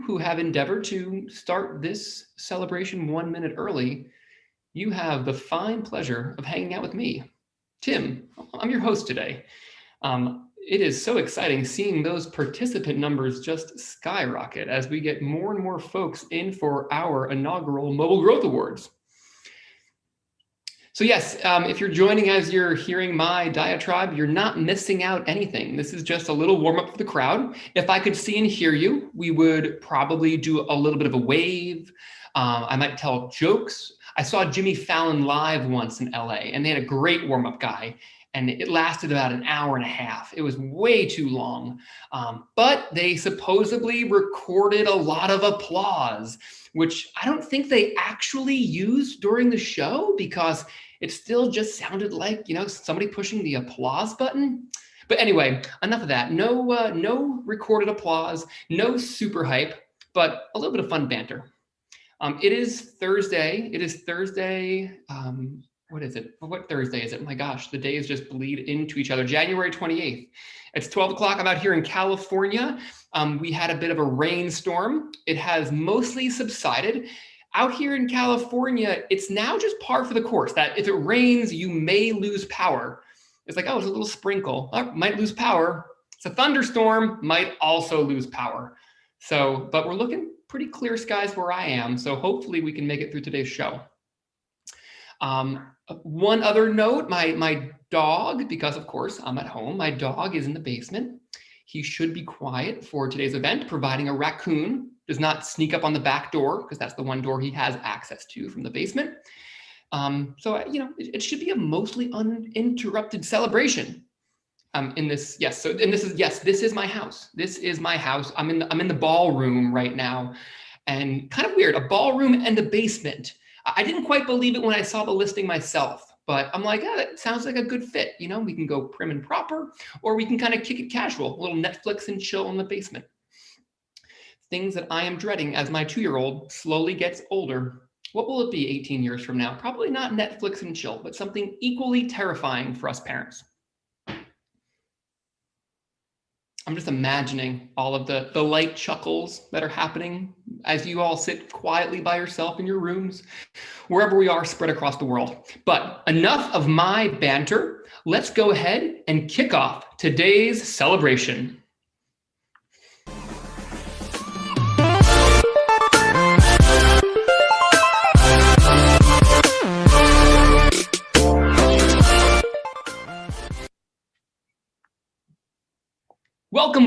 who have endeavored to start this celebration 1 minute early, you have the fine pleasure of hanging out with me. Tim, I'm your host today. It is so exciting seeing those participant numbers just skyrocket as we get more and more folks in for our inaugural Mobile Growth Awards. So yes, if you're joining as you're hearing my diatribe, you're not missing out anything. This is just a little warm up for the crowd. If I could see and hear you, we would probably do a little bit of a wave. I might tell jokes. I saw Jimmy Fallon live once in LA, and they had a great warm up guy, and it lasted about an hour and a half. It was way too long, but they supposedly recorded a lot of applause, which I don't think they actually used during the show because it still just sounded like, somebody pushing the applause button. But anyway, enough of that. No recorded applause, no super hype, but a little bit of fun banter. It is Thursday. What is it? What Thursday is it? My gosh, the days just bleed into each other. January 28th. It's 12 o'clock. I'm out here in California. We had a bit of a rainstorm. It has mostly subsided. Out here in California, it's now just par for the course that if it rains, you may lose power. It's like, oh, it's a little sprinkle. Oh, might lose power. It's a thunderstorm, might also lose power. So, but we're looking pretty clear skies where I am. So hopefully we can make it through today's show. One other note, my dog, because of course I'm at home, my dog is in the basement. He should be quiet for today's event, providing a raccoon does not sneak up on the back door, because that's the one door he has access to from the basement. It should be a mostly uninterrupted celebration. This is my house. This is my house. I'm in the ballroom right now, and kind of weird, a ballroom and a basement. I didn't quite believe it when I saw the listing myself, but I'm like, that sounds like a good fit. We can go prim and proper, or we can kind of kick it casual, a little Netflix and chill in the basement. Things that I am dreading as my 2-year-old slowly gets older. What will it be 18 years from now? Probably not Netflix and chill, but something equally terrifying for us parents. I'm just imagining all of the light chuckles that are happening as you all sit quietly by yourself in your rooms, wherever we are spread across the world. But enough of my banter. Let's go ahead and kick off today's celebration.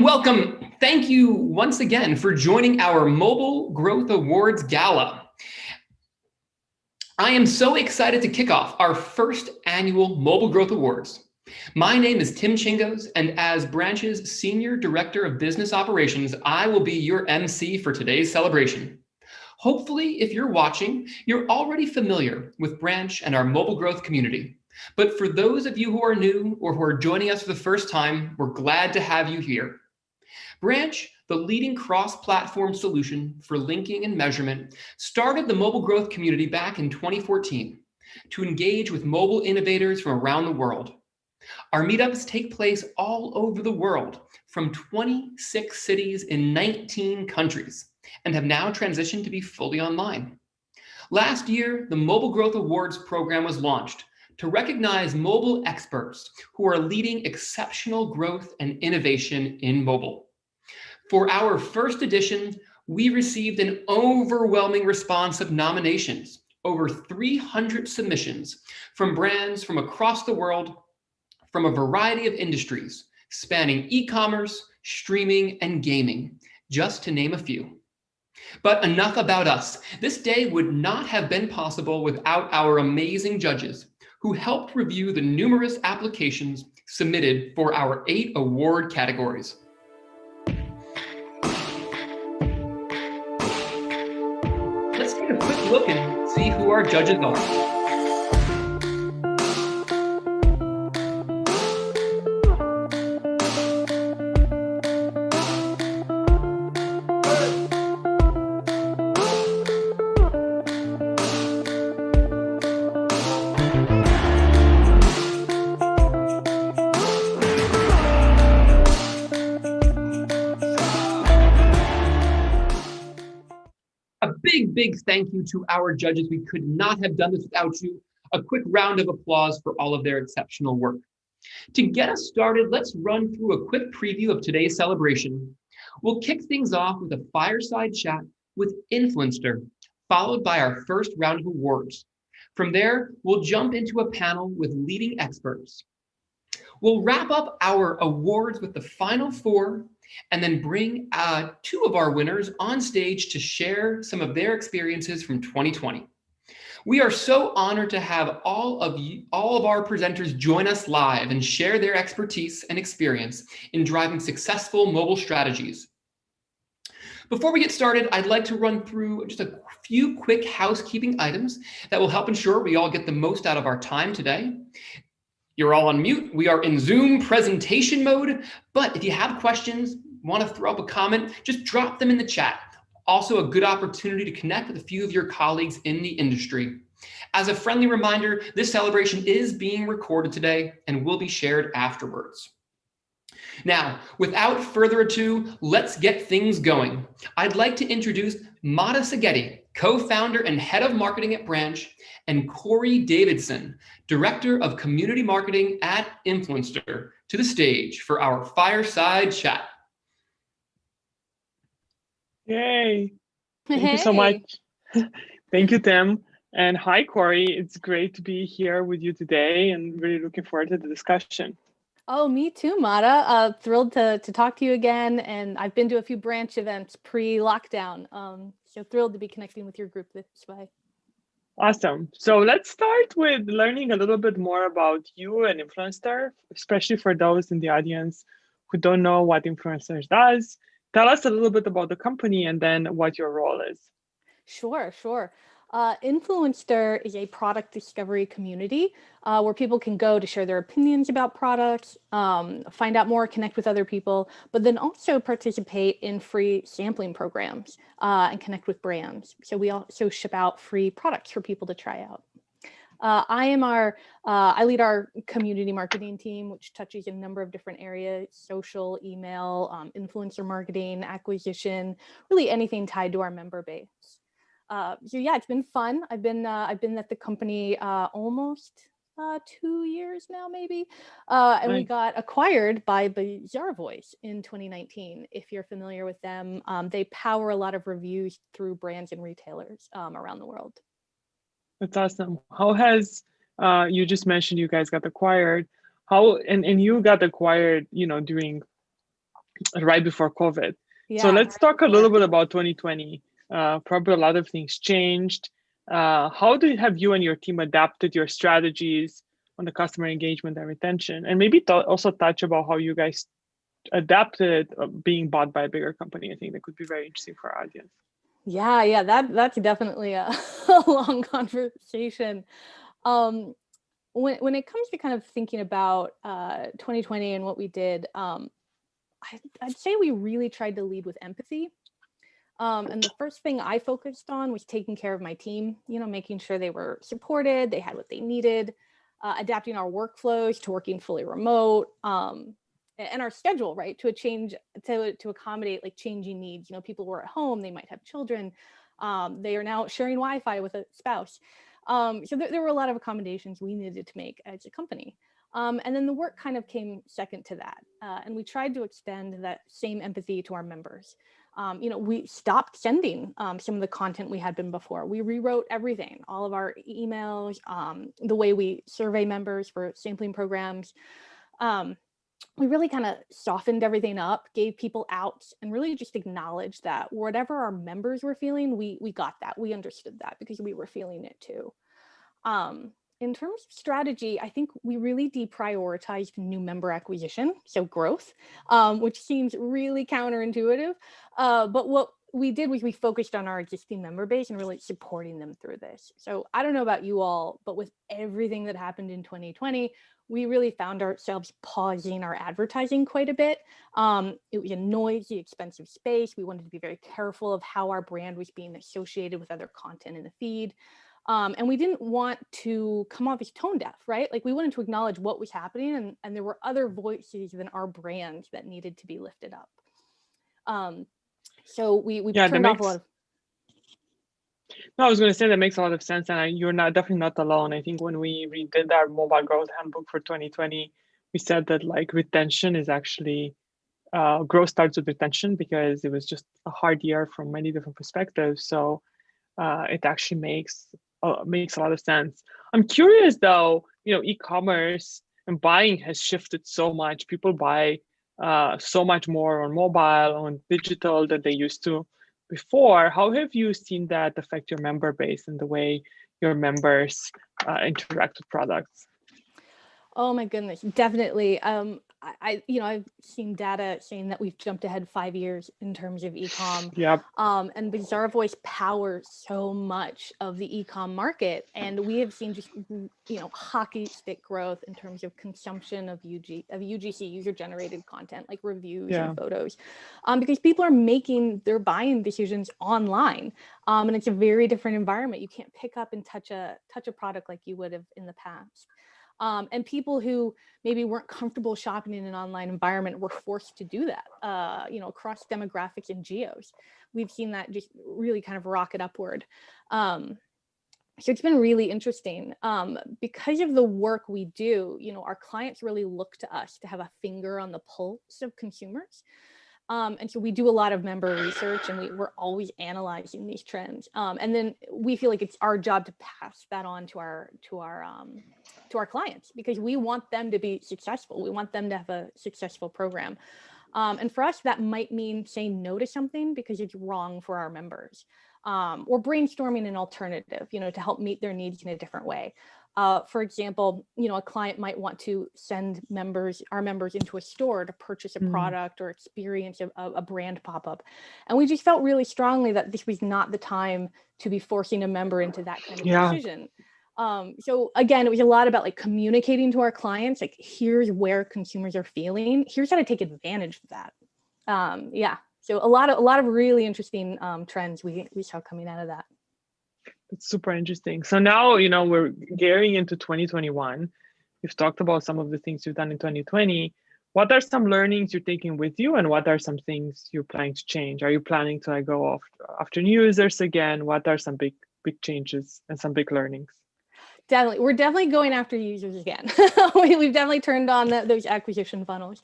Welcome. Thank you once again for joining our Mobile Growth Awards Gala. I am so excited to kick off our first annual Mobile Growth Awards. My name is Tim Chingos, and as Branch's Senior Director of Business Operations, I will be your MC for today's celebration. Hopefully, if you're watching, you're already familiar with Branch and our mobile growth community. But for those of you who are new or who are joining us for the first time, we're glad to have you here. Branch, the leading cross-platform solution for linking and measurement, started the mobile growth community back in 2014 to engage with mobile innovators from around the world. Our meetups take place all over the world, from 26 cities in 19 countries, and have now transitioned to be fully online. Last year, the Mobile Growth Awards program was launched to recognize mobile experts who are leading exceptional growth and innovation in mobile. For our first edition, we received an overwhelming response of nominations, over 300 submissions from brands from across the world, from a variety of industries, spanning e-commerce, streaming, and gaming, just to name a few. But enough about us. This day would not have been possible without our amazing judges, who helped review the numerous applications submitted for our 8 award categories. Let's take a quick look and see who our judges are. big thank you to our judges. We could not have done this without you. A quick round of applause for all of their exceptional work. To get us started, let's run through a quick preview of today's celebration. We'll kick things off with a fireside chat with Influenster, followed by our first round of awards. From there, we'll jump into a panel with leading experts. We'll wrap up our awards with the final four and then bring two of our winners on stage to share some of their experiences from 2020. We are so honored to have all of our presenters join us live and share their expertise and experience in driving successful mobile strategies. Before we get started, I'd like to run through just a few quick housekeeping items that will help ensure we all get the most out of our time today. You're all on mute. We are in Zoom presentation mode, but if you have questions, want to throw up a comment, just drop them in the chat. Also a good opportunity to connect with a few of your colleagues in the industry. As a friendly reminder, this celebration is being recorded today and will be shared afterwards. Now, without further ado, let's get things going. I'd like to introduce Mata Saghetti, co-founder and head of marketing at Branch, and Corey Davidson, director of community marketing at Influenster, to the stage for our fireside chat. Yay. Thank you so much. Thank you, Tim. And hi, Corey. It's great to be here with you today and really looking forward to the discussion. Oh, me too, Mata. Thrilled to talk to you again. And I've been to a few Branch events pre-lockdown. So thrilled to be connecting with your group this way. Awesome. So let's start with learning a little bit more about you and Influenster, especially for those in the audience who don't know what Influencer does. Tell us a little bit about the company and then what your role is. Sure. Influenster is a product discovery community where people can go to share their opinions about products, find out more, connect with other people, but then also participate in free sampling programs and connect with brands. So we also ship out free products for people to try out. I lead our community marketing team, which touches a number of different areas: social, email, influencer marketing, acquisition, really anything tied to our member base. So yeah, it's been fun. I've been at the company almost 2 years now, maybe. And we got acquired by Bazaarvoice in 2019. If you're familiar with them, they power a lot of reviews through brands and retailers around the world. That's awesome. How has you just mentioned you guys got acquired? How and you got acquired, during right before COVID. Yeah, so let's talk a little bit about 2020. Probably a lot of things changed. How have you and your team adapted your strategies on the customer engagement and retention? And maybe also touch about how you guys adapted being bought by a bigger company. I think that could be very interesting for our audience. Yeah, that's definitely a long conversation. When it comes to kind of thinking about 2020 and what we did, I'd say we really tried to lead with empathy. And the first thing I focused on was taking care of my team, making sure they were supported, they had what they needed, adapting our workflows to working fully remote, and our schedule, right, to accommodate like changing needs. People were at home, they might have children, they are now sharing Wi-Fi with a spouse. So there were a lot of accommodations we needed to make as a company. And then the work kind of came second to that. And we tried to extend that same empathy to our members. We stopped sending some of the content we had been before. We rewrote everything, all of our emails, the way we survey members for sampling programs. We really kind of softened everything up, gave people outs, and really just acknowledged that whatever our members were feeling, we got that. We understood that because we were feeling it too. In terms of strategy, I think we really deprioritized new member acquisition, so growth, which seems really counterintuitive. But what we did was we focused on our existing member base and really supporting them through this. So I don't know about you all, but with everything that happened in 2020, we really found ourselves pausing our advertising quite a bit. It was a noisy, expensive space. We wanted to be very careful of how our brand was being associated with other content in the feed. And we didn't want to come off as tone deaf, right? Like we wanted to acknowledge what was happening, and there were other voices than our brand that needed to be lifted up. So we turned off a lot of. No, I was going to say that makes a lot of sense, and you're definitely not alone. I think when we redid our mobile growth handbook for 2020, we said that like retention is actually growth starts with retention because it was just a hard year from many different perspectives. So it actually makes a lot of sense. I'm curious though, e-commerce and buying has shifted so much. People buy so much more on mobile, on digital than they used to before. How have you seen that affect your member base and the way your members interact with products? Oh my goodness, definitely. I've seen data saying that we've jumped ahead 5 years in terms of e-com. Yep. And Bazaarvoice powers so much of the e-com market, and we have seen just hockey stick growth in terms of consumption of UGC, user-generated content, like reviews and photos, because people are making their buying decisions online, and it's a very different environment. You can't pick up and touch a product like you would have in the past. And people who maybe weren't comfortable shopping in an online environment were forced to do that, across demographics and geos. We've seen that just really kind of rocket upward. So it's been really interesting. Because of the work we do, our clients really look to us to have a finger on the pulse of consumers. And so we do a lot of member research, and we're always analyzing these trends. And then we feel like it's our job to pass that on to our clients, because we want them to be successful. We want them to have a successful program. And for us, that might mean saying no to something because it's wrong for our members, or brainstorming an alternative, to help meet their needs in a different way. For example, a client might want to send our members into a store to purchase a product or experience a brand pop-up. And we just felt really strongly that this was not the time to be forcing a member into that kind of decision. So again, it was a lot about like communicating to our clients, like, here's where consumers are feeling, here's how to take advantage of that. So a lot of really interesting trends we saw coming out of that. It's super interesting. So now, we're gearing into 2021. We've talked about some of the things you've done in 2020. What are some learnings you're taking with you, and what are some things you're planning to change? Are you planning to go after new users again? What are some big changes and some big learnings? Definitely. We're definitely going after users again. We've definitely turned on those acquisition funnels.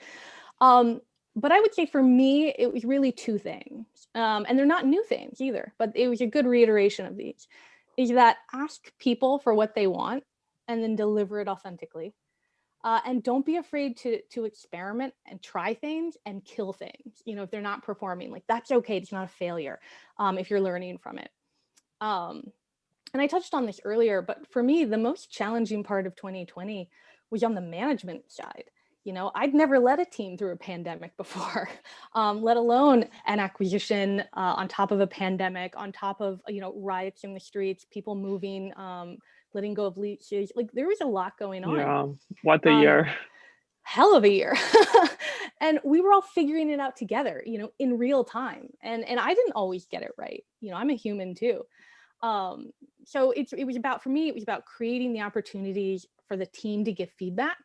But I would say for me, it was really two things. And they're not new things either, but it was a good reiteration of these. Is that ask people for what they want and then deliver it authentically. And don't be afraid to experiment and try things and kill things. If they're not performing, like, that's okay. It's not a failure if you're learning from it. And I touched on this earlier, but for me, the most challenging part of 2020 was on the management side. I'd never led a team through a pandemic before, let alone an acquisition on top of a pandemic, on top of, riots in the streets, people moving, letting go of leases. Like, there was a lot going on. Yeah, what a year. Hell of a year. And we were all figuring it out together, in real time. And I didn't always get it right. I'm a human too. So it was about creating the opportunities for the team to give feedback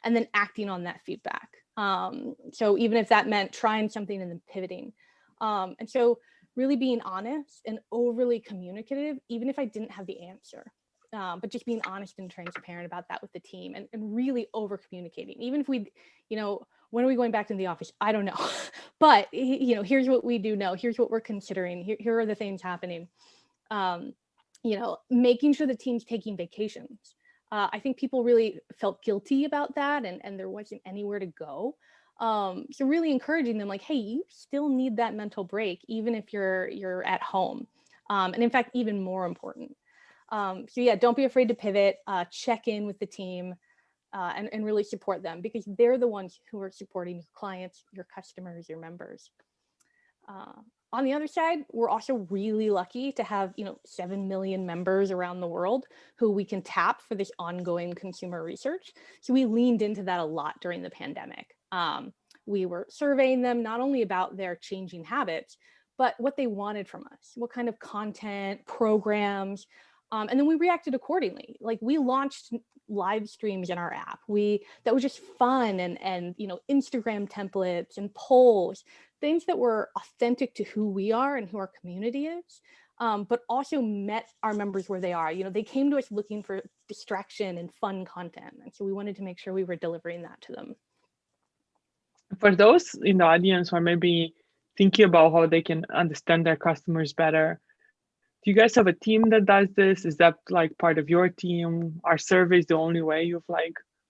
and then acting on that feedback. So even if that meant trying something and then pivoting. And so really being honest and overly communicative, even if I didn't have the answer, but just being honest and transparent about that with the team, and really over communicating. Even if when are we going back to the office? I don't know. But, here's what we do know. Here's what we're considering. Here are the things happening. Making sure the team's taking vacations. I think people really felt guilty about that, and there wasn't anywhere to go. So really encouraging them, like, hey, you still need that mental break, even if you're at home. And in fact, even more important. Don't be afraid to pivot, check in with the team, and really support them, because they're the ones who are supporting your clients, your customers, your members. On the other side, we're also really lucky to have, 7 million members around the world who we can tap for this ongoing consumer research. So we leaned into that a lot during the pandemic. We were surveying them not only about their changing habits, but what they wanted from us, what kind of content, programs, and then we reacted accordingly. Like, we launched live streams in our app. That was just fun, and Instagram templates and polls things that were authentic to who we are and who our community is, but also met our members where they are. They came to us looking for distraction and fun content. And so we wanted to make sure we were delivering that to them. For those in the audience who are maybe thinking about how they can understand their customers better, do you guys have a team that does this? Is that like part of your team? Are surveys the only way you've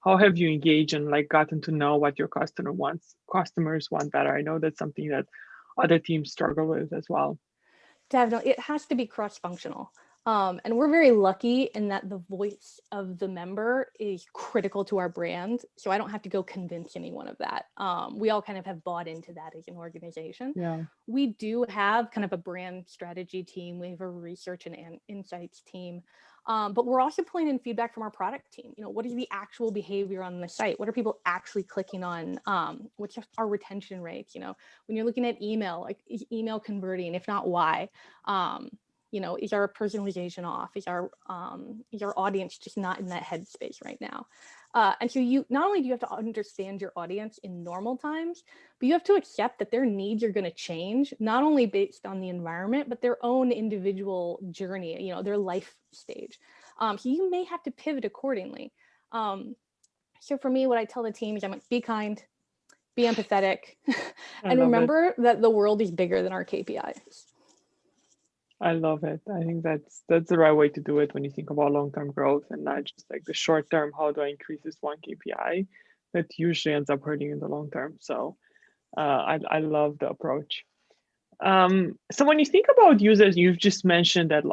how have you engaged and gotten to know what your customers want better? I know that's something that other teams struggle with as well. Definitely, it has to be cross-functional. And we're very lucky in that the voice of the member is critical to our brand. So I don't have to go convince anyone of that. We all kind of have bought into that as an organization. Yeah. We do have kind of a brand strategy team. We have a research and insights team. But we're also pulling in feedback from our product team. What is the actual behavior on the site? What are people actually clicking on? What's our retention rates? When you're looking at email, is email converting? If not, why? Is our personalization off? Is our audience just not in that headspace right now? And so not only do you have to understand your audience in normal times, but you have to accept that their needs are going to change, not only based on the environment, but their own individual journey, their life stage. So you may have to pivot accordingly. So for me, what I tell the team is be kind, be empathetic, and remember that the world is bigger than our KPIs. I love it. I think that's the right way to do it when you think about long-term growth and not just the short term, how do I increase this one KPI that usually ends up hurting in the long term. So I love the approach. So when you think about users, you've just mentioned that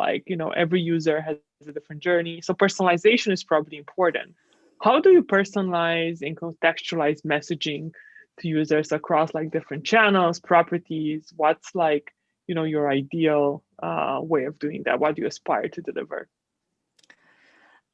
every user has a different journey. So personalization is probably important. How do you personalize and contextualize messaging to users across different channels, properties? What's your ideal way of doing that? What do you aspire to deliver?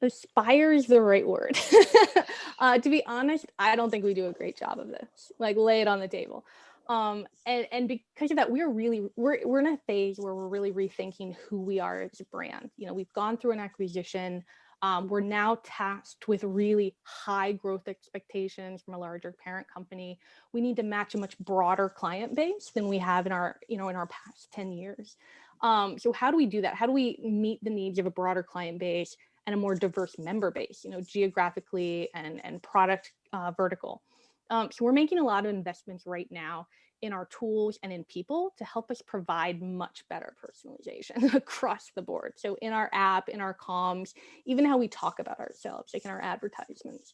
Aspire is the right word. To be honest, I don't think we do a great job of this. Lay it on the table. And because of that, we're in a phase where we're really rethinking who we are as a brand. We've gone through an acquisition. We're now tasked with really high growth expectations from a larger parent company. We need to match a much broader client base than we have in our past 10 years. So how do we do that? How do we meet the needs of a broader client base and a more diverse member base, geographically and product vertical? So we're making a lot of investments right now in our tools and in people to help us provide much better personalization across the board. So in our app, in our comms, even how we talk about ourselves, in our advertisements.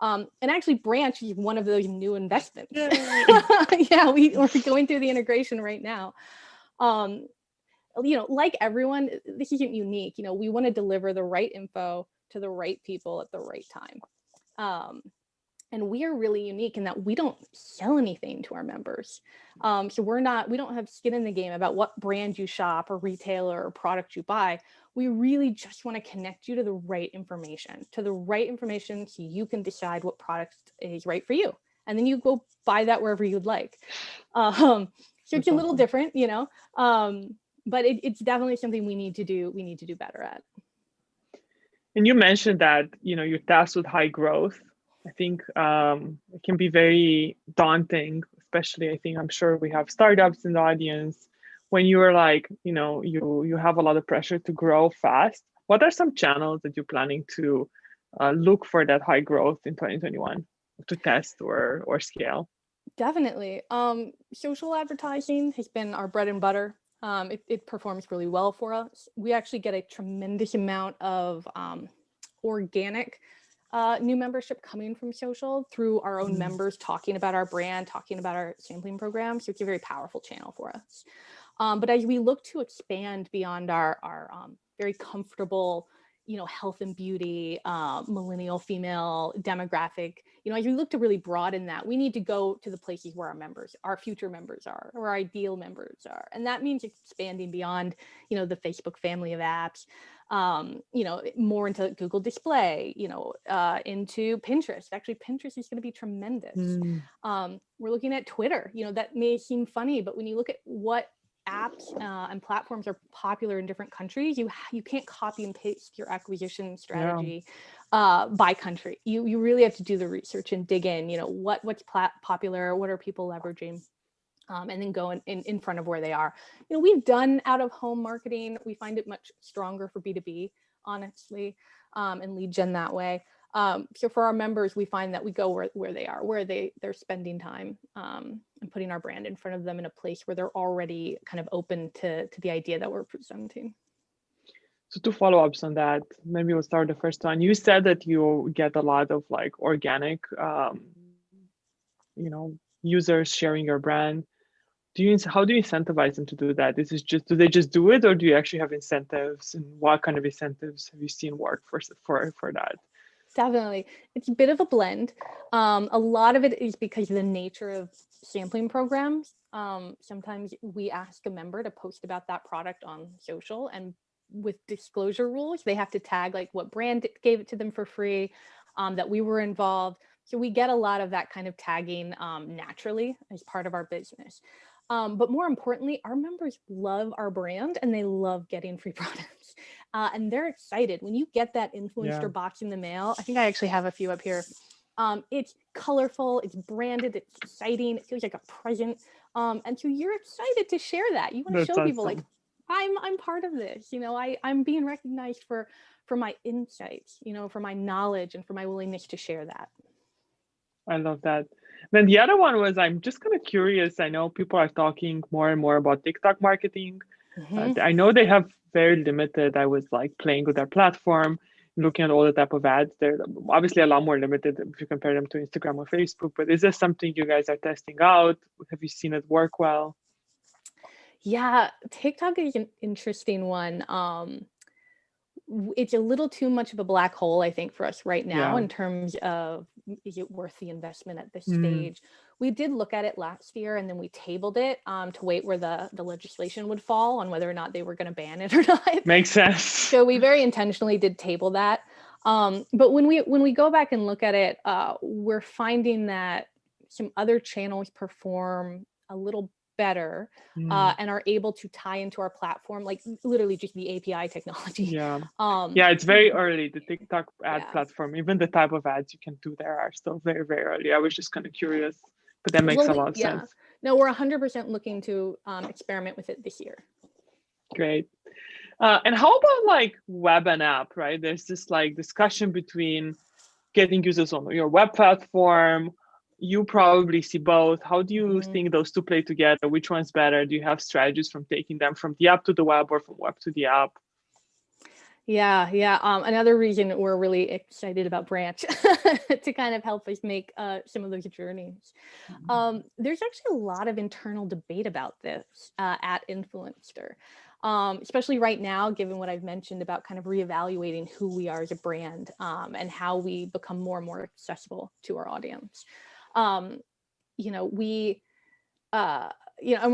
And actually Branch is one of those new investments. Yeah, we're going through the integration right now. Like everyone, this isn't unique. We want to deliver the right info to the right people at the right time. And we are really unique in that we don't sell anything to our members. So we don't have skin in the game about what brand you shop or retailer or product you buy. We really just want to connect you to the right information so you can decide what product is right for you. And then you go buy that wherever you'd like. So it's a little different, but it's definitely something we need to do better at. And you mentioned that, you're tasked with high growth. I think it can be very daunting, especially I'm sure we have startups in the audience. When you're you have a lot of pressure to grow fast. What are some channels that you're planning to look for that high growth in 2021 to test or scale? Definitely. Social advertising has been our bread and butter. It performs really well for us. We actually get a tremendous amount of organic new membership coming from social through our own members talking about our brand, talking about our sampling program. So it's a very powerful channel for us. But as we look to expand beyond our very comfortable, health and beauty, millennial female demographic, as we look to really broaden that, we need to go to the places where our future members are, or our ideal members are. And that means expanding beyond, the Facebook family of apps, more into Google Display, into Pinterest. Actually, Pinterest is going to be tremendous. We're looking at Twitter. That may seem funny, but when you look at what apps and platforms are popular in different countries, you can't copy and paste your acquisition strategy by country. You really have to do the research and dig in. What's popular, what are people leveraging? and then go in front of where they are. We've done out-of-home marketing. We find it much stronger for B2B, honestly, and lead gen that way. So for our members, we find that we go where they are, where they're spending time, and putting our brand in front of them in a place where they're already kind of open to the idea that we're presenting. So 2 follow-ups on that. Maybe we'll start the first one. You said that you get a lot of like organic, users sharing your brand. How do you incentivize them to do that? Do they just do it, or do you actually have incentives? And what kind of incentives have you seen work for that? Definitely. It's a bit of a blend. A lot of it is because of the nature of sampling programs. Sometimes we ask a member to post about that product on social, and with disclosure rules, they have to tag like what brand gave it to them for free, that we were involved. So we get a lot of that kind of tagging naturally as part of our business. But more importantly, our members love our brand and they love getting free products. And they're excited when you get that influencer box in the mail. I think I actually have a few up here. It's colorful, it's branded, it's exciting, it feels like a present. And so you're excited to share that. You want to show people like, I'm part of this, I'm being recognized for my insights, for my knowledge and for my willingness to share that. I love that. Then the other one was, I'm just kind of curious. I know people are talking more and more about TikTok marketing. I know they have very limited, I was like playing with their platform, looking at all the type of ads. They're obviously a lot more limited if you compare them to Instagram or Facebook, but is this something you guys are testing out? Have you seen it work well? Yeah, TikTok is an interesting one. It's a little too much of a black hole, I think, for us right now in terms of, is it worth the investment at this stage? We did look at it last year and then we tabled it to wait where the legislation would fall on whether or not they were going to ban it or not. Makes sense. So we very intentionally did table that. But when we go back and look at it, we're finding that some other channels perform a little better and are able to tie into our platform, like literally just the API technology. It's very early. The TikTok ad platform, even the type of ads you can do there are still very, very early. I was just kind of curious, but that makes a lot of sense. No, we're 100% looking to experiment with it this year. Great. And how about like web and app, right? There's this like discussion between getting users on your web platform. You probably see both. How do you think those two play together? Which one's better? Do you have strategies from taking them from the app to the web or from web to the app? Yeah. Another reason we're really excited about Branch to kind of help us make some of those journeys. There's actually a lot of internal debate about this at Influenster, especially right now, given what I've mentioned about kind of reevaluating who we are as a brand and how we become more and more accessible to our audience. And we're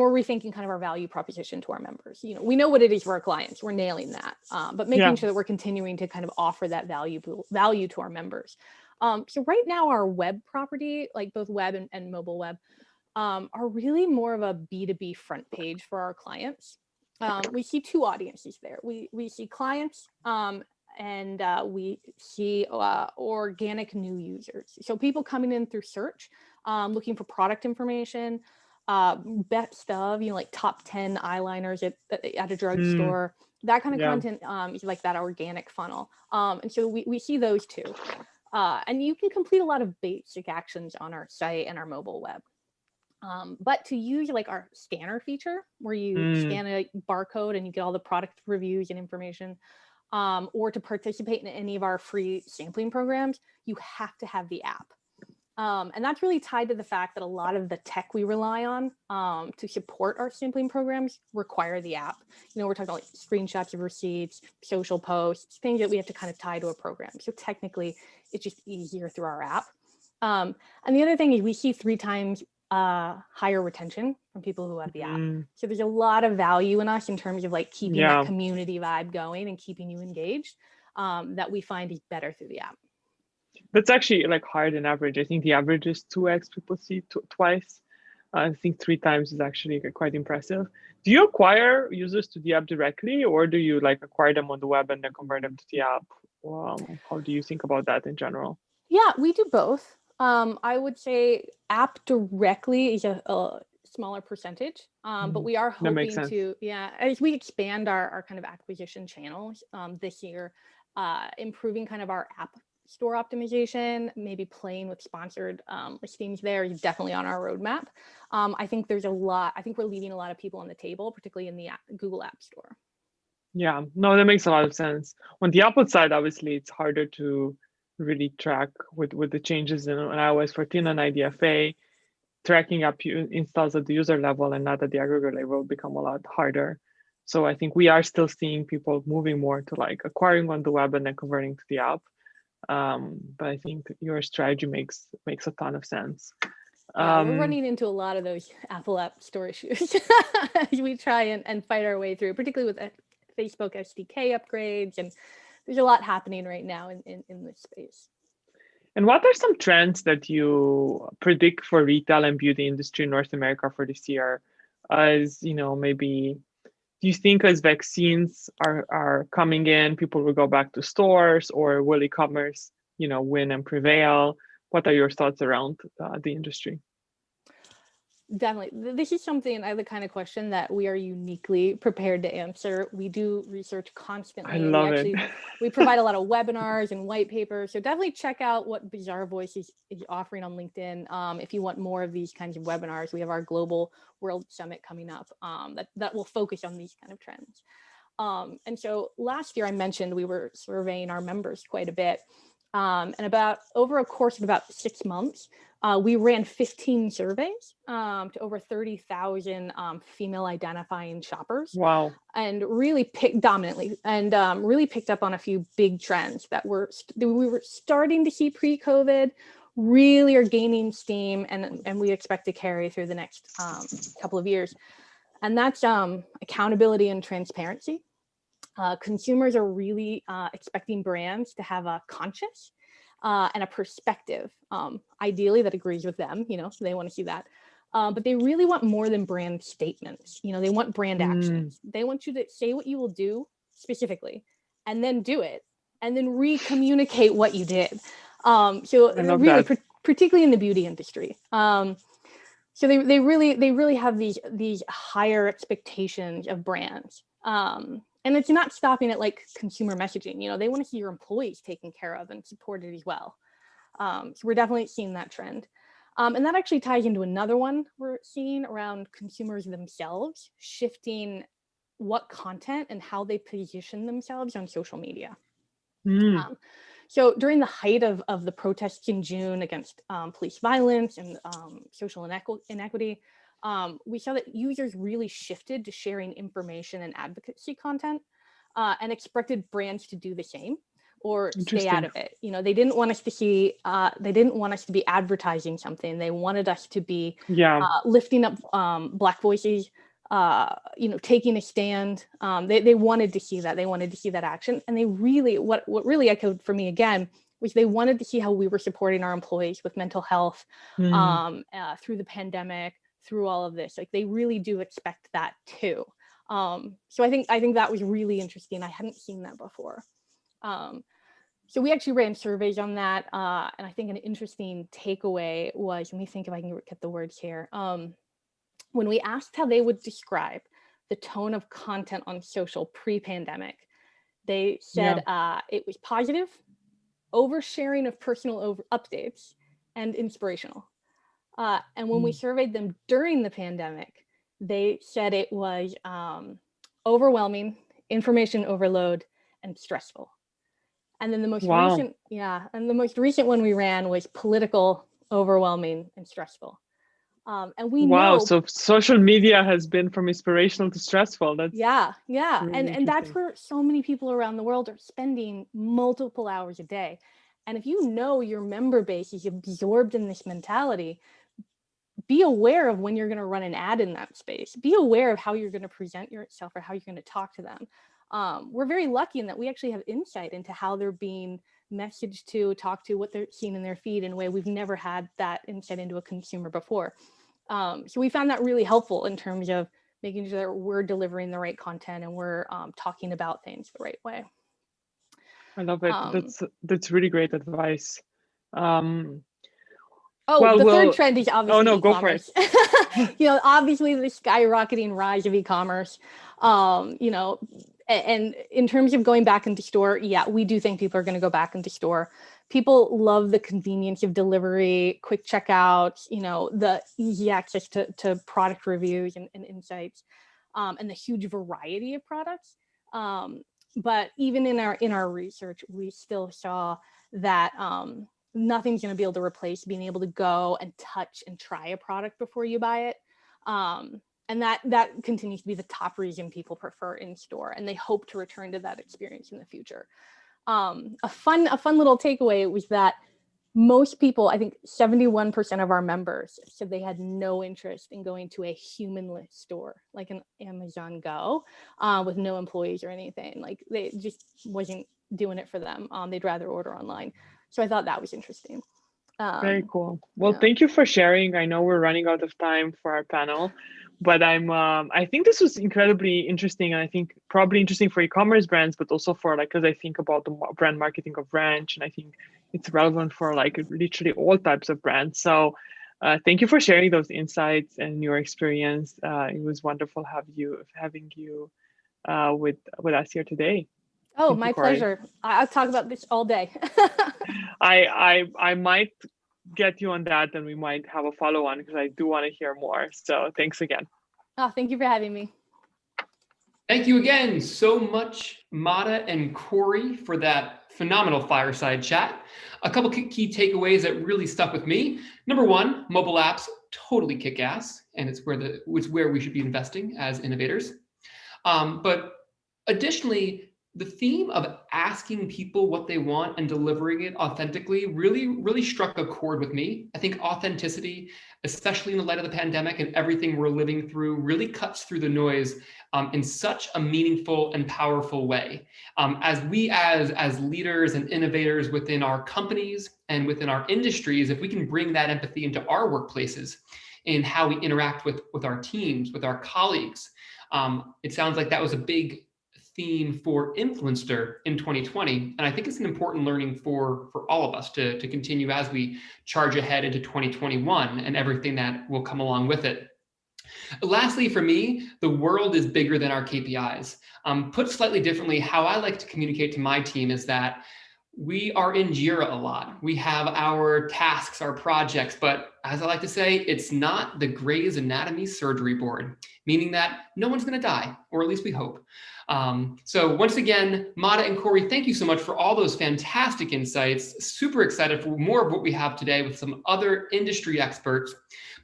rethinking kind of our value proposition to our members. We know what it is for our clients. We're nailing that, but making sure that we're continuing to kind of offer that value to our members. So right now our web property, like both web and mobile web, are really more of a B2B front page for our clients. We see two audiences there. We see clients, and we see organic new users. So people coming in through search, looking for product information, best of, like top 10 eyeliners at a drugstore, that kind of content is like that organic funnel. And so we see those two. And you can complete a lot of basic actions on our site and our mobile web. But to use like our scanner feature, where you scan a barcode and you get all the product reviews and information, or to participate in any of our free sampling programs, you have to have the app. And that's really tied to the fact that a lot of the tech we rely on to support our sampling programs require the app. We're talking about like screenshots of receipts, social posts, things that we have to kind of tie to a program. So technically, it's just easier through our app. And the other thing is we see 3 times higher retention from people who have the app. So there's a lot of value in us in terms of like keeping that community vibe going and keeping you engaged, that we find is better through the app. That's actually like higher than average. I think the average is 2x people see twice. I think 3 times is actually quite impressive. Do you acquire users to the app directly, or do you like acquire them on the web and then convert them to the app? How do you think about that in general? Yeah, we do both. I would say app directly is a smaller percentage, but we are hoping to, as we expand our kind of acquisition channels this year, improving kind of our app store optimization, maybe playing with sponsored listings there is definitely on our roadmap. I think there's a lot, I think we're leaving a lot of people on the table, particularly in the Google App Store. Yeah, no, that makes a lot of sense. On the Apple side, obviously, it's harder to really track with the changes in iOS 14 and IDFA. Tracking app installs at the user level and not at the aggregate level will become a lot harder. So I think we are still seeing people moving more to like acquiring on the web and then converting to the app. But I think your strategy makes a ton of sense. Yeah, we're running into a lot of those Apple App Store issues as we try and fight our way through, particularly with Facebook SDK upgrades, and there's a lot happening right now in this space. And what are some trends that you predict for retail and beauty industry in North America for this year? As you know, maybe do you think as vaccines are coming in, people will go back to stores, or will e-commerce, win and prevail? What are your thoughts around the industry? Definitely. This is something, the kind of question that we are uniquely prepared to answer. We do research constantly. I love it. We provide a lot of webinars and white papers. So definitely check out what Bazaarvoice is offering on LinkedIn. If you want more of these kinds of webinars, we have our Global World Summit coming up that will focus on these kind of trends. And so last year I mentioned we were surveying our members quite a bit. And over a course of about 6 months, we ran 15 surveys to over 30,000 female identifying shoppers. Wow. And really picked up on a few big trends that we were starting to see pre-COVID, really are gaining steam, and we expect to carry through the next couple of years. And that's accountability and transparency. Consumers are really expecting brands to have a conscience and a perspective, ideally that agrees with them, so they want to see that. But they really want more than brand statements. They want brand actions. They want you to say what you will do specifically, and then do it, and then re-communicate what you did. So really, particularly in the beauty industry. So they really have these higher expectations of brands. And it's not stopping at like consumer messaging. They want to see your employees taken care of and supported as well. So we're definitely seeing that trend. And that actually ties into another one we're seeing around consumers themselves shifting what content and how they position themselves on social media. So during the height of the protests in June against police violence and social inequity, we saw that users really shifted to sharing information and advocacy content and expected brands to do the same or stay out of it. They didn't want us to see, they didn't want us to be advertising something. They wanted us to be lifting up Black voices, taking a stand. They wanted to see that. They wanted to see that action. And they really, what really echoed for me again, was they wanted to see how we were supporting our employees with mental health through the pandemic, through all of this. Like they really do expect that too. So I think that was really interesting. I hadn't seen that before. So we actually ran surveys on that. And I think an interesting takeaway was, let me think if I can get the words here. When we asked how they would describe the tone of content on social pre-pandemic, they said it was positive, oversharing of personal updates, and inspirational. And when we surveyed them during the pandemic, they said it was overwhelming, information overload, and stressful. And then the most recent one we ran was political, overwhelming, and stressful. And we know. So social media has been from inspirational to stressful. That's really and that's where so many people around the world are spending multiple hours a day. And if you know your member base is absorbed in this mentality, be aware of when you're going to run an ad in that space. Be aware of how you're going to present yourself or how you're going to talk to them. We're very lucky in that we actually have insight into how they're being messaged to, talked to, what they're seeing in their feed in a way we've never had that insight into a consumer before. So we found that really helpful in terms of making sure that we're delivering the right content and we're talking about things the right way. I love it. That's really great advice. Oh, well, the third trend is obviously no, go for e-commerce. Obviously the skyrocketing rise of e-commerce. And in terms of going back into store, yeah, we do think people are going to go back into store. People love the convenience of delivery, quick checkouts, the easy access to product reviews and insights, and the huge variety of products. But even in our research, we still saw that nothing's going to be able to replace being able to go and touch and try a product before you buy it. And that continues to be the top reason people prefer in store, and they hope to return to that experience in the future. A fun little takeaway was that most people, I think 71% of our members, said they had no interest in going to a humanless store like an Amazon Go with no employees or anything. Like, they just wasn't doing it for them. They'd rather order online. So I thought that was interesting. Very cool. Well, thank you for sharing. I know we're running out of time for our panel, but I think this was incredibly interesting, and I think probably interesting for e-commerce brands, but also for because I think about the brand marketing of Ranch, and I think it's relevant for literally all types of brands. So thank you for sharing those insights and your experience. It was wonderful having you with us here today. Oh, my pleasure. I'll talk about this all day. I might get you on that, and we might have a follow-on because I do want to hear more. So thanks again. Oh, thank you for having me. Thank you again so much, Mada and Corey, for that phenomenal fireside chat. A couple key takeaways that really stuck with me. Number one, mobile apps totally kick ass, and it's where we should be investing as innovators. But additionally, the theme of asking people what they want and delivering it authentically really struck a chord with me. I think authenticity, especially in the light of the pandemic and everything we're living through, really cuts through the noise in such a meaningful and powerful way. As we as leaders and innovators within our companies and within our industries, if we can bring that empathy into our workplaces in how we interact with our teams, with our colleagues, it sounds like that was a big theme for Influenster in 2020. And I think it's an important learning for all of us to continue as we charge ahead into 2021 and everything that will come along with it. Lastly, for me, the world is bigger than our KPIs. Put slightly differently, how I like to communicate to my team is that we are in Jira a lot. We have our tasks, our projects, but as I like to say, it's not the Grey's Anatomy surgery board, meaning that no one's going to die, or at least we hope. So once again, Mada and Corey, thank you so much for all those fantastic insights. Super excited for more of what we have today with some other industry experts.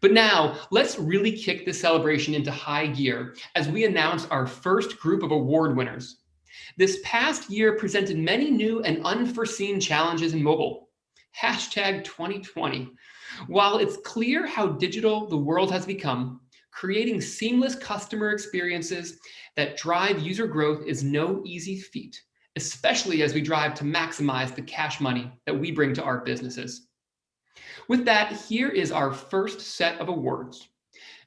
But now let's really kick this celebration into high gear as we announce our first group of award winners. This past year presented many new and unforeseen challenges in mobile. #2020. While it's clear how digital the world has become, creating seamless customer experiences that drive user growth is no easy feat, especially as we drive to maximize the cash money that we bring to our businesses. With that, here is our first set of awards.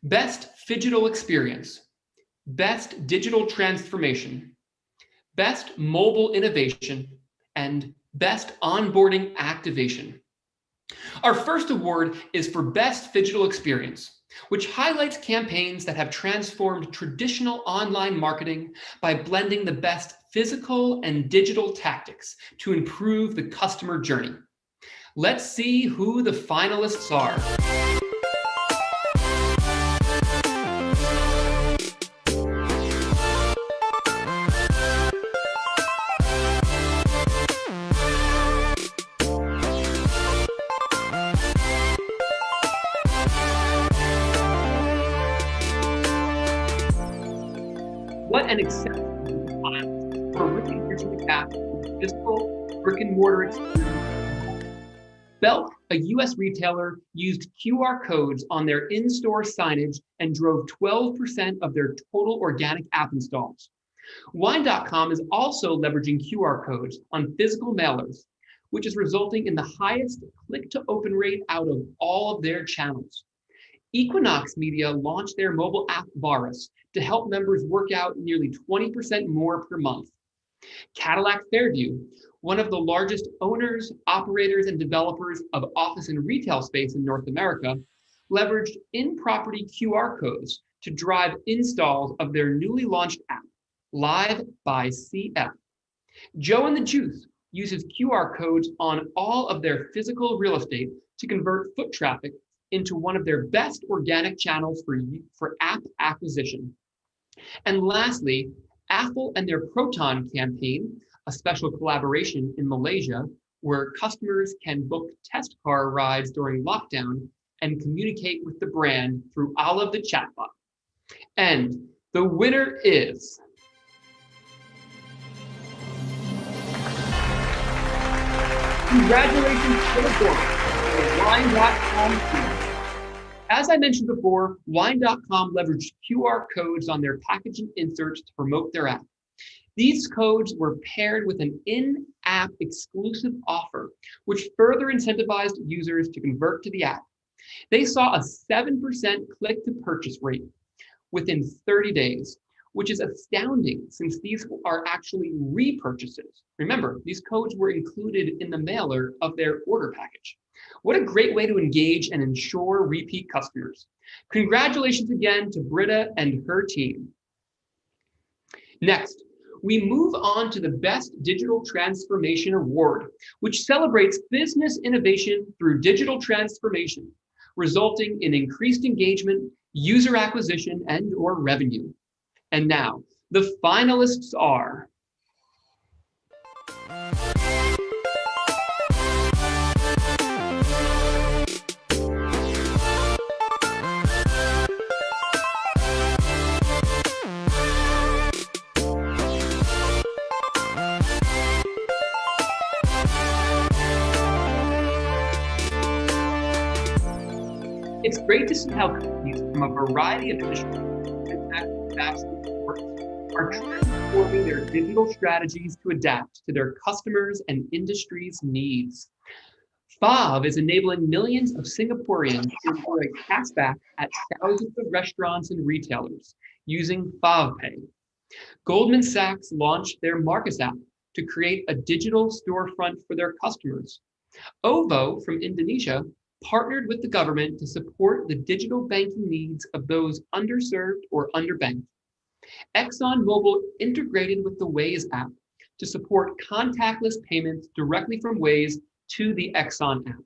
Best Phygital Experience, Best Digital Transformation, Best Mobile Innovation, and Best Onboarding Activation. Our first award is for Best Phygital Experience, which highlights campaigns that have transformed traditional online marketing by blending the best physical and digital tactics to improve the customer journey. Let's see who the finalists are. What an exceptional time for really bridging the gap between physical brick-and-mortar experience. Belk, a US retailer, used QR codes on their in-store signage and drove 12% of their total organic app installs. Wine.com is also leveraging QR codes on physical mailers, which is resulting in the highest click-to-open rate out of all of their channels. Equinox Media launched their mobile app Varus to help members work out nearly 20% more per month. Cadillac Fairview, one of the largest owners, operators, and developers of office and retail space in North America, leveraged in-property QR codes to drive installs of their newly launched app, Live by CF. Joe and the Juice uses QR codes on all of their physical real estate to convert foot traffic into one of their best organic channels for app acquisition. And lastly, Apple and their Proton campaign, a special collaboration in Malaysia, where customers can book test car rides during lockdown and communicate with the brand through Olive the chatbot. And the winner is... Congratulations to the board, Wine.com team. As I mentioned before, Wine.com leveraged QR codes on their packaging inserts to promote their app. These codes were paired with an in-app exclusive offer, which further incentivized users to convert to the app. They saw a 7% click-to-purchase rate within 30 days, which is astounding since these are actually repurchases. Remember, these codes were included in the mailer of their order package. What a great way to engage and ensure repeat customers. Congratulations again to Britta and her team. Next, we move on to the Best Digital Transformation Award, which celebrates business innovation through digital transformation, resulting in increased engagement, user acquisition, and/or revenue. And now, the finalists are... It's great to see how companies from a variety of industries are transforming their digital strategies to adapt to their customers and industry's needs. Fav is enabling millions of Singaporeans to enjoy cashback at thousands of restaurants and retailers using FavPay. Goldman Sachs launched their Marcus app to create a digital storefront for their customers. OVO from Indonesia partnered with the government to support the digital banking needs of those underserved or underbanked. ExxonMobil integrated with the Waze app to support contactless payments directly from Waze to the Exxon app.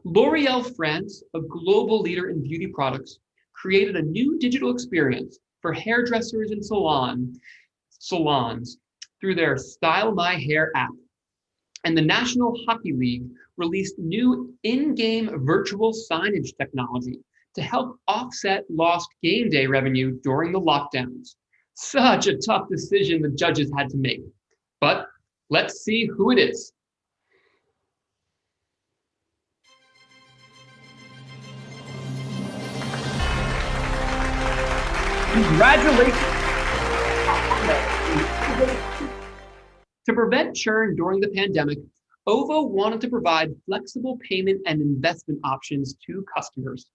L'Oréal France, a global leader in beauty products, created a new digital experience for hairdressers and salons through their Style My Hair app. And the National Hockey League released new in-game virtual signage technology to help offset lost game day revenue during the lockdowns. Such a tough decision the judges had to make. But let's see who it is. Congratulations. To prevent churn during the pandemic, OVO wanted to provide flexible payment and investment options to customers.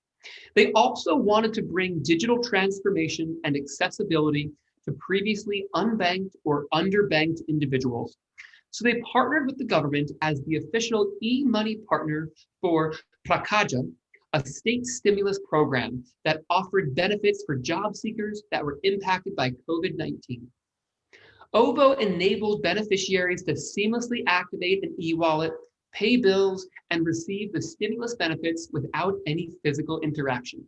They also wanted to bring digital transformation and accessibility to previously unbanked or underbanked individuals. So they partnered with the government as the official e-money partner for Prakarja, a state stimulus program that offered benefits for job seekers that were impacted by COVID-19. OVO enabled beneficiaries to seamlessly activate an e-wallet, pay bills, and receive the stimulus benefits without any physical interaction.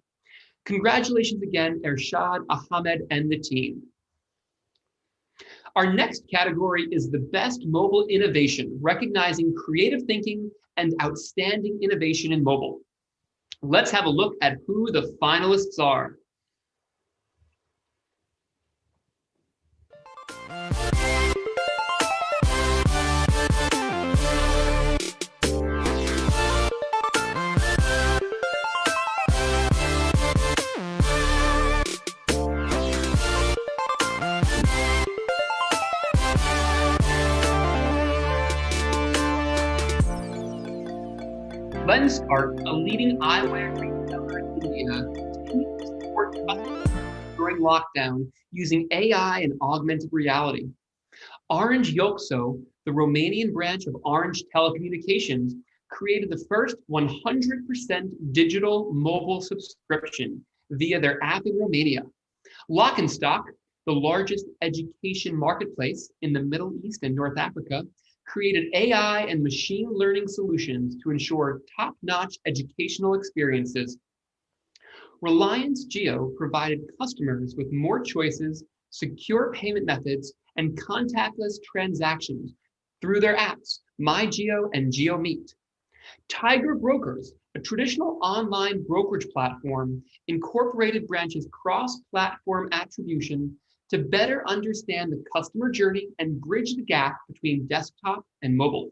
Congratulations again, Ershad, Ahmed, and the team. Our next category is the Best Mobile Innovation, recognizing creative thinking and outstanding innovation in mobile. Let's have a look at who the finalists are. Lenskart, a leading eyewear retailer in India, continues to support customers during lockdown using AI and augmented reality. Orange Yolkso, the Romanian branch of Orange Telecommunications, created the first 100% digital mobile subscription via their app in Romania. Lockenstock, the largest education marketplace in the Middle East and North Africa, created AI and machine learning solutions to ensure top-notch educational experiences. Reliance Jio provided customers with more choices, secure payment methods, and contactless transactions through their apps, MyJio and JioMeet. Tiger Brokers, a traditional online brokerage platform, incorporated Branch's cross-platform attribution to better understand the customer journey and bridge the gap between desktop and mobile.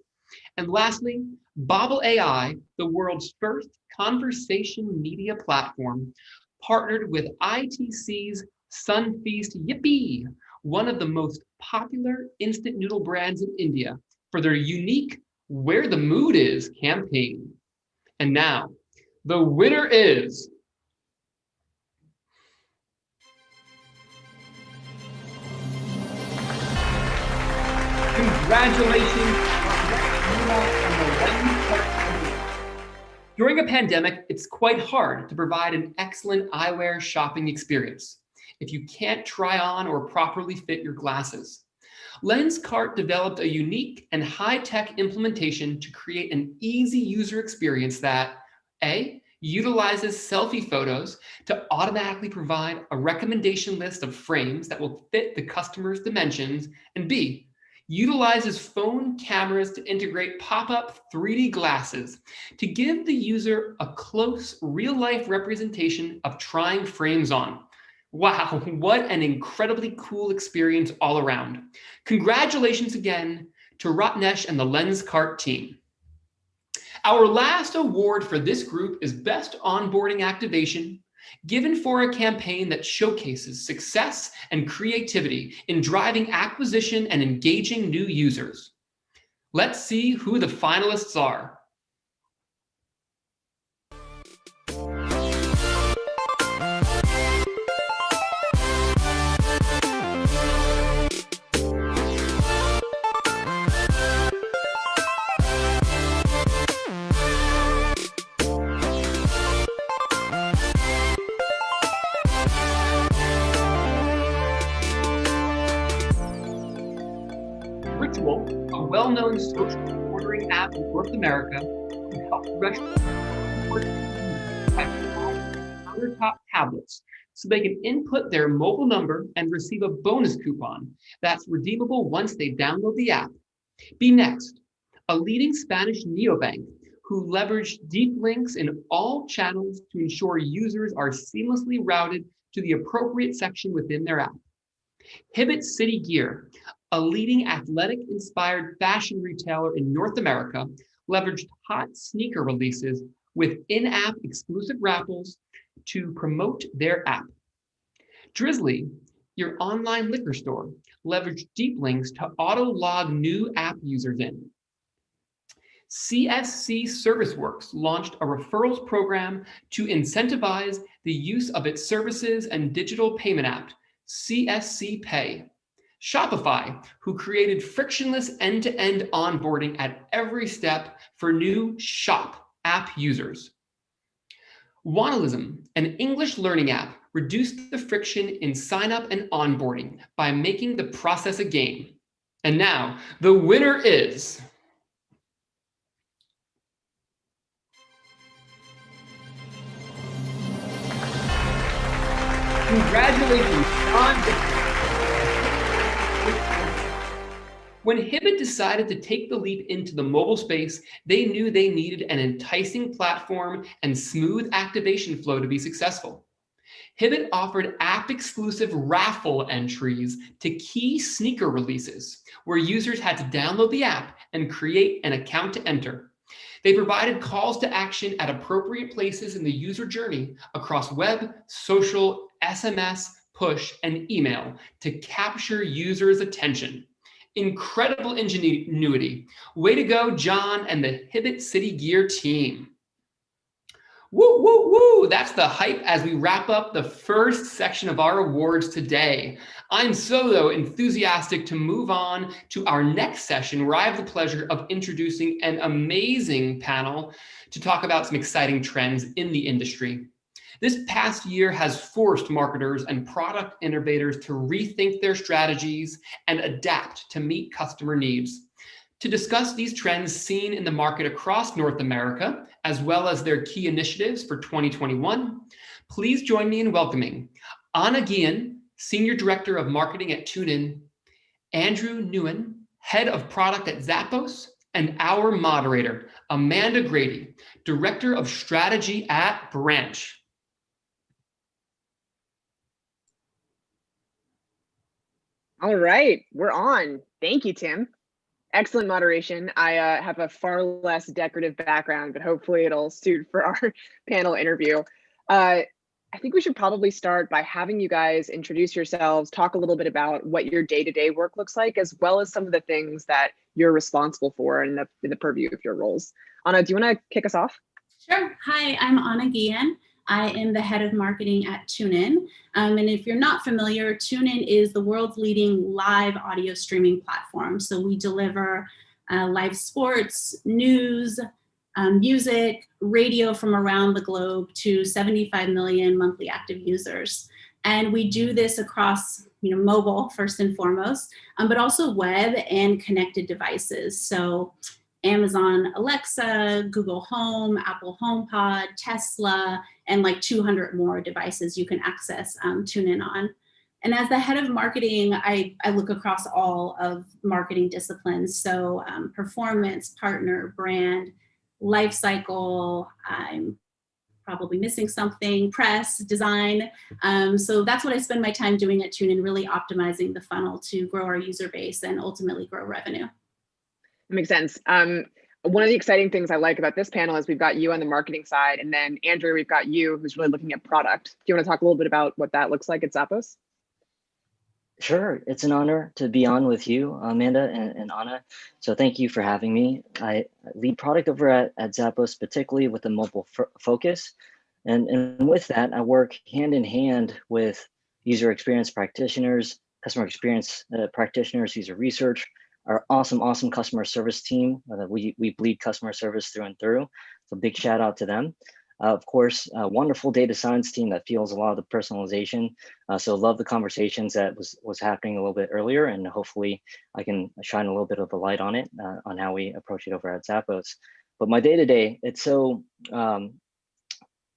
And lastly, Bobble AI, the world's first conversation media platform, partnered with ITC's Sunfeast Yippee, one of the most popular instant noodle brands in India, for their unique Where the Mood Is campaign. And now, the winner is congratulations. During a pandemic, it's quite hard to provide an excellent eyewear shopping experience if you can't try on or properly fit your glasses. Lenskart developed a unique and high-tech implementation to create an easy user experience that A, utilizes selfie photos to automatically provide a recommendation list of frames that will fit the customer's dimensions, and B, utilizes phone cameras to integrate pop-up 3D glasses to give the user a close, real-life representation of trying frames on. Wow, what an incredibly cool experience all around. Congratulations again to Ratnesh and the Lenskart team. Our last award for this group is Best Onboarding Activation, given for a campaign that showcases success and creativity in driving acquisition and engaging new users. Let's see who the finalists are. Ritual, a well-known social ordering app in North America, can help restaurants countertop tablets so they can input their mobile number and receive a bonus coupon that's redeemable once they download the app. bNext, a leading Spanish neobank who leveraged deep links in all channels to ensure users are seamlessly routed to the appropriate section within their app. Hibbett City Gear, a leading athletic-inspired fashion retailer in North America, leveraged hot sneaker releases with in-app exclusive raffles to promote their app. Drizzly, your online liquor store, leveraged deep links to auto-log new app users in. CSC ServiceWorks launched a referrals program to incentivize the use of its services and digital payment app, CSC Pay. Shopify, who created frictionless end-to-end onboarding at every step for new shop app users. Wanalism, an English learning app, reduced the friction in sign-up and onboarding by making the process a game. And now, the winner is... Congratulations, John. When Hibbett decided to take the leap into the mobile space, they knew they needed an enticing platform and smooth activation flow to be successful. Hibbett offered app-exclusive raffle entries to key sneaker releases, where users had to download the app and create an account to enter. They provided calls to action at appropriate places in the user journey across web, social, SMS, push, and email to capture users' attention. Incredible ingenuity. Way to go, John and the Hibbett City Gear team. Woo, woo, woo. That's the hype as we wrap up the first section of our awards today. I'm so, though, enthusiastic to move on to our next session where I have the pleasure of introducing an amazing panel to talk about some exciting trends in the industry. This past year has forced marketers and product innovators to rethink their strategies and adapt to meet customer needs. To discuss these trends seen in the market across North America, as well as their key initiatives for 2021, please join me in welcoming Anna Guillen, Senior Director of Marketing at TuneIn, Andrew Nguyen, Head of Product at Zappos, and our moderator, Amanda Grady, Director of Strategy at Branch. All right, we're on. Thank you, Tim. Excellent moderation. I have a far less decorative background, but hopefully it'll suit for our panel interview. I think we should probably start by having you guys introduce yourselves, talk a little bit about what your day-to-day work looks like, as well as some of the things that you're responsible for in the purview of your roles. Anna, do you want to kick us off? Sure. Hi, I'm Anna Guillen. I am the head of marketing at TuneIn. And if you're not familiar, TuneIn is the world's leading live audio streaming platform. So we deliver live sports, news, music, radio from around the globe to 75 million monthly active users. And we do this across mobile first and foremost, but also web and connected devices. So Amazon Alexa, Google Home, Apple HomePod, Tesla, and like 200 more devices you can access TuneIn on. And as the head of marketing, I look across all of marketing disciplines. So performance, partner, brand, life cycle, I'm probably missing something, press, design. So that's what I spend my time doing at TuneIn, really optimizing the funnel to grow our user base and ultimately grow revenue. Makes sense. One of the exciting things I like about this panel is we've got you on the marketing side, and then Andrew, we've got you who's really looking at product. Do you want to talk a little bit about what that looks like at Zappos? Sure, it's an honor to be on with you, Amanda and Anna. So thank you for having me. I lead product over at Zappos, particularly with a mobile focus. And with that, I work hand in hand with user experience practitioners, customer experience practitioners, user research, our awesome customer service team. We bleed customer service through and through. So big shout out to them. Of course, a wonderful data science team that fuels a lot of the personalization. So love the conversations that was happening a little bit earlier, and hopefully I can shine a little bit of a light on it, on how we approach it over at Zappos. But my day-to-day, it's so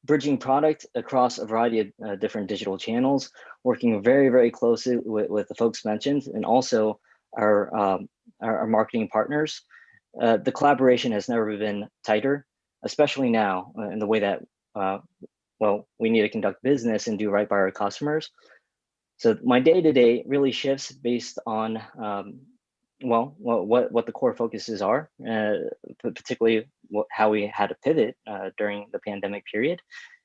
bridging product across a variety of different digital channels, working very closely with the folks mentioned, and also our marketing partners. The collaboration has never been tighter, especially now in the way that, we need to conduct business and do right by our customers. So my day-to-day really shifts based on, what the core focuses are, particularly how we had to pivot during the pandemic period,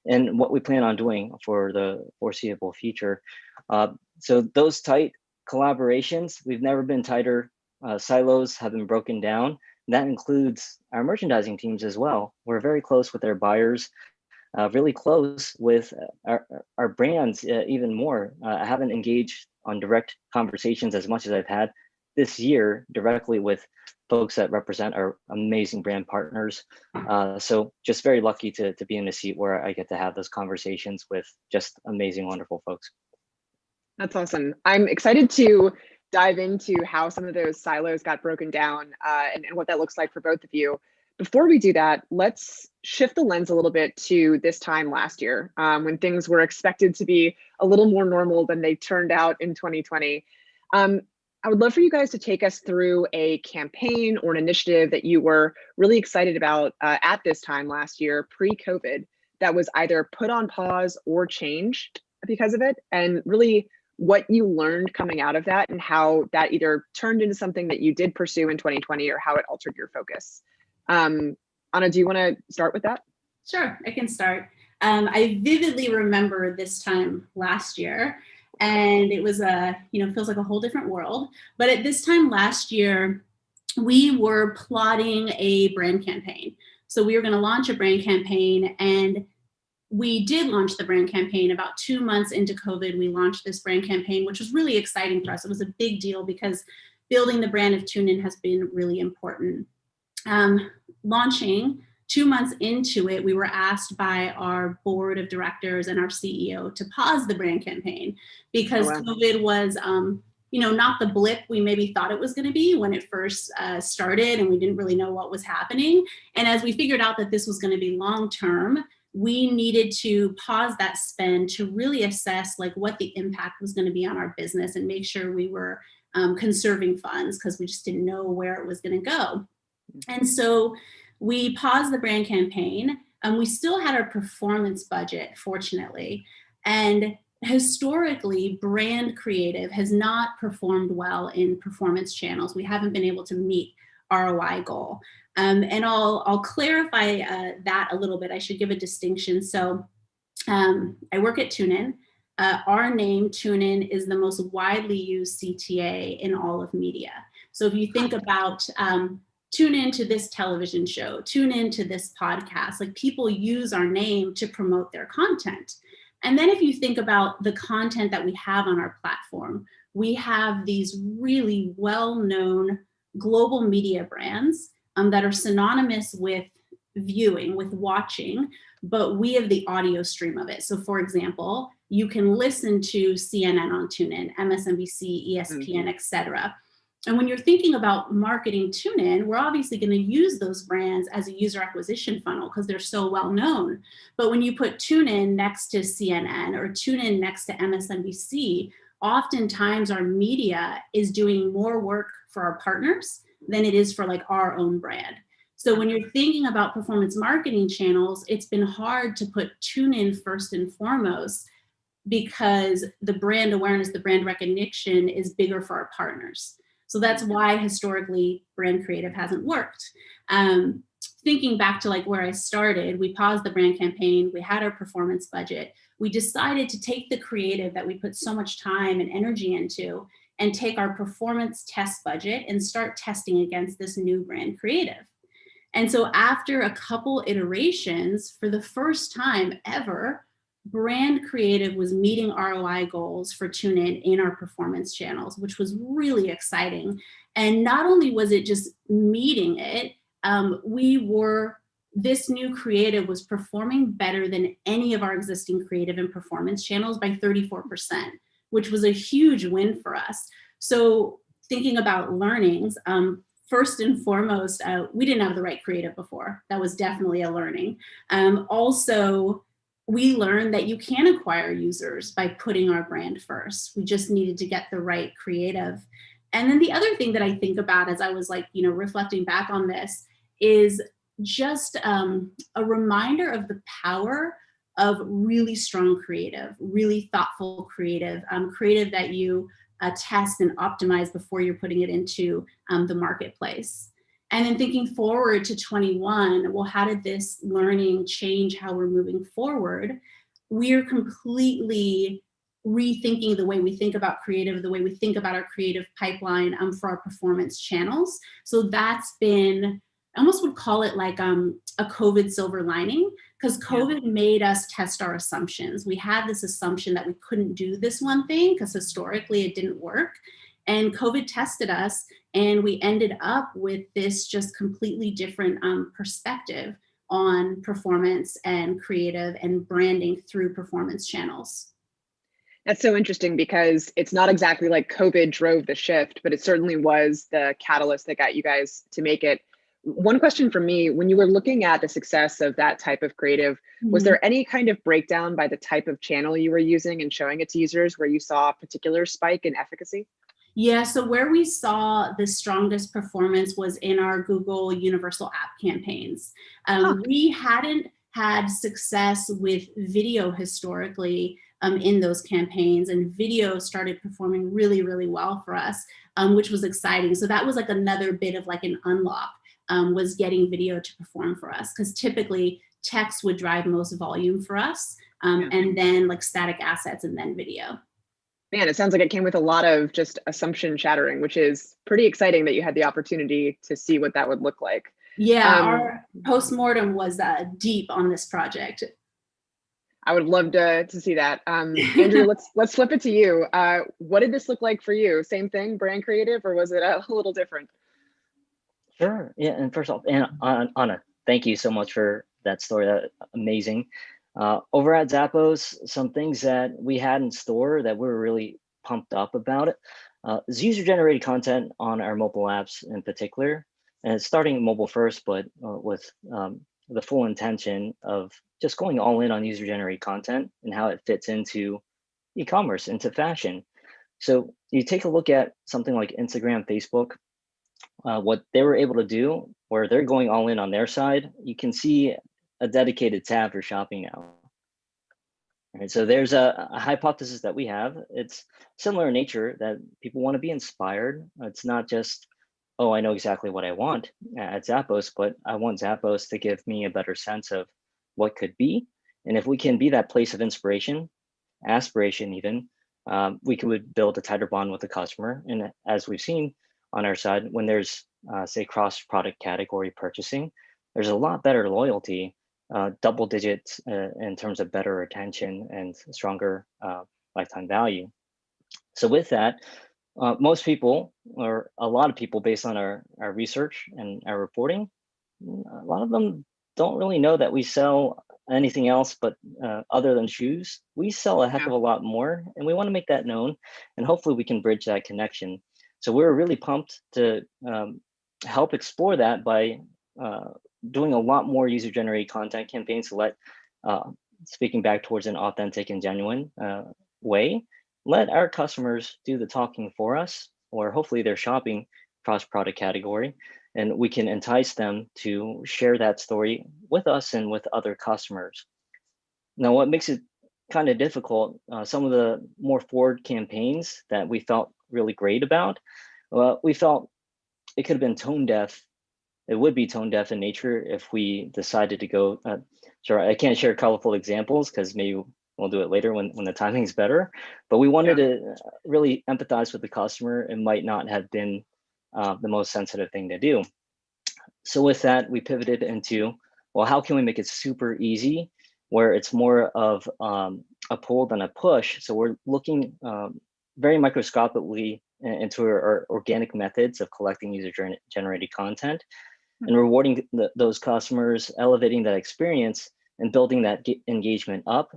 and what we plan on doing for the foreseeable future. So those tight collaborations, we've never been tighter. Silos have been broken down. That includes our merchandising teams as well. We're very close with our buyers, really close with our brands even more. I haven't engaged on direct conversations as much as I've had this year directly with folks that represent our amazing brand partners. So just very lucky to be in a seat where I get to have those conversations with just amazing, wonderful folks. That's awesome. I'm excited to dive into how some of those silos got broken down and what that looks like for both of you. Before we do that, let's shift the lens a little bit to this time last year when things were expected to be a little more normal than they turned out in 2020. I would love for you guys to take us through a campaign or an initiative that you were really excited about at this time last year, pre-COVID, that was either put on pause or changed because of it, and really what you learned coming out of that and how that either turned into something that you did pursue in 2020 or how it altered your focus. Anna, do you want to start with that? Sure, I can start. I vividly remember this time last year, and it was feels like a whole different world. But at this time last year, we were plotting a brand campaign. So we were going to launch a brand campaign, and we did launch the brand campaign about 2 months into COVID. We launched this brand campaign, which was really exciting for us. It was a big deal because building the brand of TuneIn has been really important. Launching 2 months into it, we were asked by our board of directors and our CEO to pause the brand campaign because COVID was, not the blip we maybe thought it was going to be when it first started, and we didn't really know what was happening. And as we figured out that this was going to be long-term, we needed to pause that spend to really assess like what the impact was going to be on our business and make sure we were conserving funds, because we just didn't know where it was going to go. And so we paused the brand campaign. We still had our performance budget, fortunately. And historically, brand creative has not performed well in performance channels. We haven't been able to meet ROI goal. And I'll clarify that a little bit. I should give a distinction. So I work at TuneIn. Our name, TuneIn, is the most widely used CTA in all of media. So if you think about tune into this television show, tune into this podcast, like people use our name to promote their content. And then if you think about the content that we have on our platform, we have these really well-known global media brands that are synonymous with viewing, with watching, but we have the audio stream of it. So for example, you can listen to CNN on TuneIn, MSNBC, ESPN, etc. And when you're thinking about marketing TuneIn, we're obviously going to use those brands as a user acquisition funnel because they're so well known. But when you put TuneIn next to CNN or TuneIn next to MSNBC, oftentimes our media is doing more work for our partners than it is for like our own brand. So when you're thinking about performance marketing channels, it's been hard to put TuneIn first and foremost because the brand awareness, the brand recognition is bigger for our partners. So that's why historically brand creative hasn't worked. Thinking back to like where I started, we paused the brand campaign, we had our performance budget. We decided to take the creative that we put so much time and energy into and take our performance test budget and start testing against this new brand creative. And so after a couple iterations, for the first time ever, brand creative was meeting ROI goals for TuneIn in our performance channels, which was really exciting. And not only was it just meeting it, this new creative was performing better than any of our existing creative and performance channels by 34%, which was a huge win for us. So thinking about learnings, first and foremost, we didn't have the right creative before. That was definitely a learning. Also, we learned that you can acquire users by putting our brand first. We just needed to get the right creative. And then the other thing that I think about as I was like, reflecting back on this is just a reminder of the power of really strong creative, really thoughtful creative, creative that you test and optimize before you're putting it into the marketplace. And then thinking forward to 21, well, how did this learning change how we're moving forward? We're completely rethinking the way we think about creative, the way we think about our creative pipeline for our performance channels. So that's been, I almost would call it like a COVID silver lining, because COVID made us test our assumptions. We had this assumption that we couldn't do this one thing because historically it didn't work. And COVID tested us, and we ended up with this just completely different perspective on performance and creative and branding through performance channels. That's so interesting because it's not exactly like COVID drove the shift, but it certainly was the catalyst that got you guys to make it. One question from me, when you were looking at the success of that type of creative, was there any kind of breakdown by the type of channel you were using and showing it to users where you saw a particular spike in efficacy? Yeah, so where we saw the strongest performance was in our Google Universal App campaigns. We hadn't had success with video historically in those campaigns, and video started performing really, really well for us, which was exciting. So that was like another bit of like an unlock, was getting video to perform for us, because typically text would drive most volume for us, and then like static assets and then video. Man, it sounds like it came with a lot of just assumption shattering, which is pretty exciting that you had the opportunity to see what that would look like. Yeah, our postmortem was deep on this project. I would love to see that. Andrew, let's flip it to you. What did this look like for you? Same thing, brand creative, or was it a little different? Sure. Yeah. And first off, and Anna, thank you so much for that story. That amazing. Over at Zappos, some things that we had in store that we were really pumped up about it is user-generated content on our mobile apps in particular, and it's starting mobile first, but with the full intention of just going all in on user-generated content and how it fits into e-commerce, into fashion. So you take a look at something like Instagram, Facebook, what they were able to do, where they're going all in on their side, you can see a dedicated tab for shopping now. Right, so there's a hypothesis that we have. It's similar in nature, that people want to be inspired. It's not just, oh, I know exactly what I want at Zappos, but I want Zappos to give me a better sense of what could be. And if we can be that place of inspiration, aspiration even, we could build a tighter bond with the customer. And as we've seen on our side, when there's say cross-product category purchasing, there's a lot better loyalty, double digits in terms of better retention and stronger lifetime value. So with that, most people, or a lot of people based on our research and our reporting, a lot of them don't really know that we sell anything else but other than shoes. We sell a heck of a lot more, and we want to make that known, and hopefully we can bridge that connection. So we're really pumped to help explore that by doing a lot more user-generated content campaigns to let, speaking back towards an authentic and genuine way, let our customers do the talking for us, or hopefully they're shopping cross-product category, and we can entice them to share that story with us and with other customers. Now, what makes it kind of difficult, some of the more forward campaigns that we felt really great about, we felt it could have been tone deaf. It would be tone deaf in nature if we decided to go, sure, I can't share colorful examples because maybe we'll do it later when the timing's better, but we wanted to really empathize with the customer. It might not have been the most sensitive thing to do. So with that, we pivoted into, well, how can we make it super easy where it's more of a pull than a push? So we're looking very microscopically into our organic methods of collecting user-generated content and rewarding those customers, elevating that experience, and building that engagement up.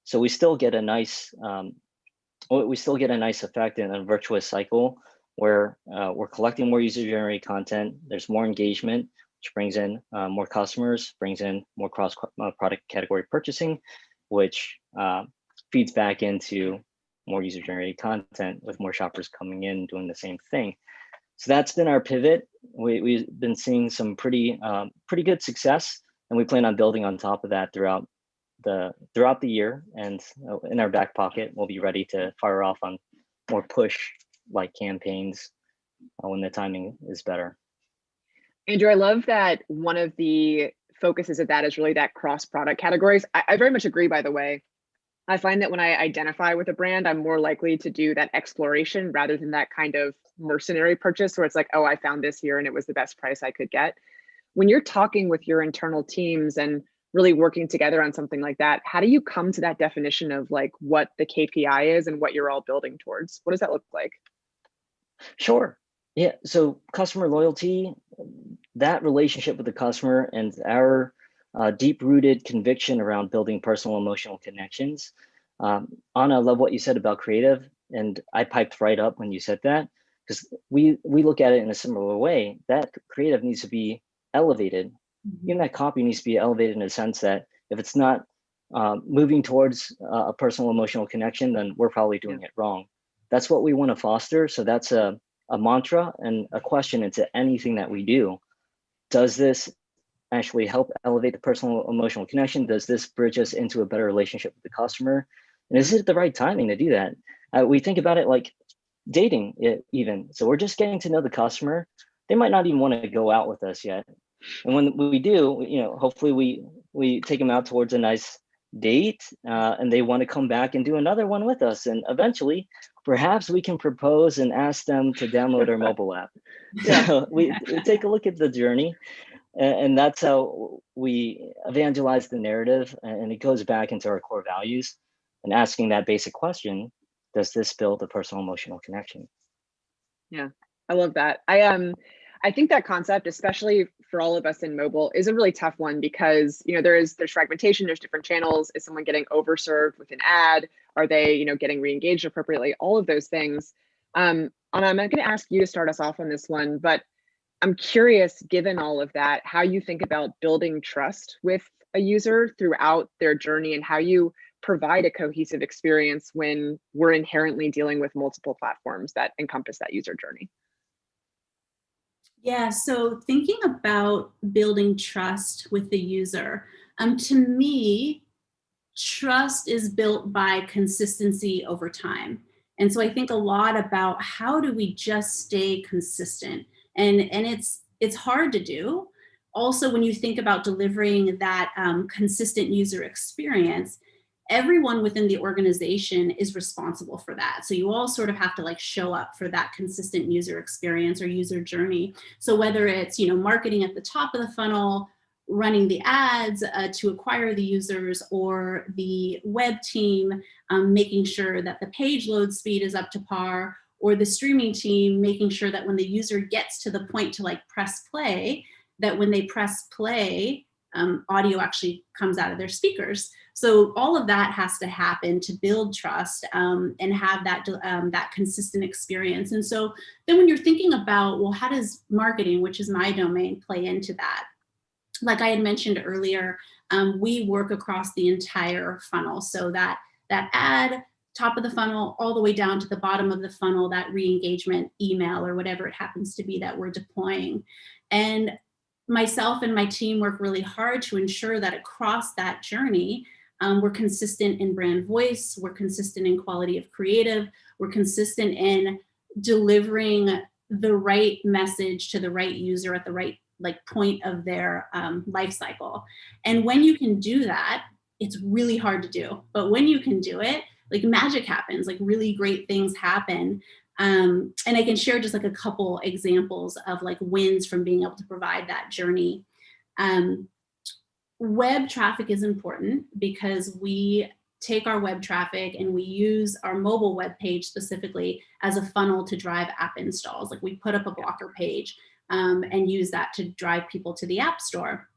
So we still get a nice, effect in a virtuous cycle where we're collecting more user-generated content. There's more engagement, which brings in more customers, brings in more cross-product category purchasing, which feeds back into more user-generated content with more shoppers coming in doing the same thing. So that's been our pivot. We've been seeing some pretty good success, and we plan on building on top of that throughout the year. And in our back pocket, we'll be ready to fire off on more push-like campaigns when the timing is better. Andrew, I love that one of the focuses of that is really that cross-product categories. I very much agree, by the way. I find that when I identify with a brand, I'm more likely to do that exploration rather than that kind of mercenary purchase where it's like, oh, I found this here and it was the best price I could get. When you're talking with your internal teams and really working together on something like that, how do you come to that definition of like what the KPI is and what you're all building towards? What does that look like? Sure. Yeah. So customer loyalty, that relationship with the customer, and our deep-rooted conviction around building personal emotional connections. Anna, I love what you said about creative, and I piped right up when you said that, because we look at it in a similar way. That creative needs to be elevated. Even that copy needs to be elevated in a sense that if it's not moving towards a personal emotional connection, then we're probably doing it wrong. That's what we want to foster. So that's a mantra and a question into anything that we do. Does this actually help elevate the personal emotional connection? Does this bridge us into a better relationship with the customer? And is it the right timing to do that? We think about it like dating even. So we're just getting to know the customer. They might not even want to go out with us yet. And when we do, hopefully we take them out towards a nice date and they want to come back and do another one with us. And eventually, perhaps we can propose and ask them to download our mobile app. So we take a look at the journey. And that's how we evangelize the narrative. And it goes back into our core values and asking that basic question, does this build a personal emotional connection? Yeah, I love that. I think that concept, especially for all of us in mobile, is a really tough one because, you know, there's fragmentation, there's different channels. Is someone getting overserved with an ad? Are they, you know, getting re-engaged appropriately? All of those things. And I'm going to ask you to start us off on this one, but I'm curious, given all of that, how you think about building trust with a user throughout their journey and how you provide a cohesive experience when we're inherently dealing with multiple platforms that encompass that user journey. Yeah, so thinking about building trust with the user, to me, trust is built by consistency over time. And so I think a lot about how do we just stay consistent? And it's hard to do. Also, when you think about delivering that consistent user experience, everyone within the organization is responsible for that. So you all sort of have to like show up for that consistent user experience or user journey. So whether it's, you know, marketing at the top of the funnel, running the ads to acquire the users, or the web team making sure that the page load speed is up to par, or the streaming team making sure that when the user gets to the point to like press play, that when they press play, audio actually comes out of their speakers. So all of that has to happen to build trust and have that that consistent experience. And so then when you're thinking about, well, how does marketing, which is my domain, play into that? Like I had mentioned earlier, we work across the entire funnel. So that ad, top of the funnel, all the way down to the bottom of the funnel, that re-engagement email or whatever it happens to be that we're deploying. And myself and my team work really hard to ensure that across that journey, we're consistent in brand voice, we're consistent in quality of creative, we're consistent in delivering the right message to the right user at the right like point of their life cycle. And when you can do that, it's really hard to do. But when you can do it, like magic happens, like really great things happen. And I can share just like a couple examples of like wins from being able to provide that journey. Web traffic is important because we take our web traffic and we use our mobile web page specifically as a funnel to drive app installs. Like we put up a blocker page and use that to drive people to the App Store.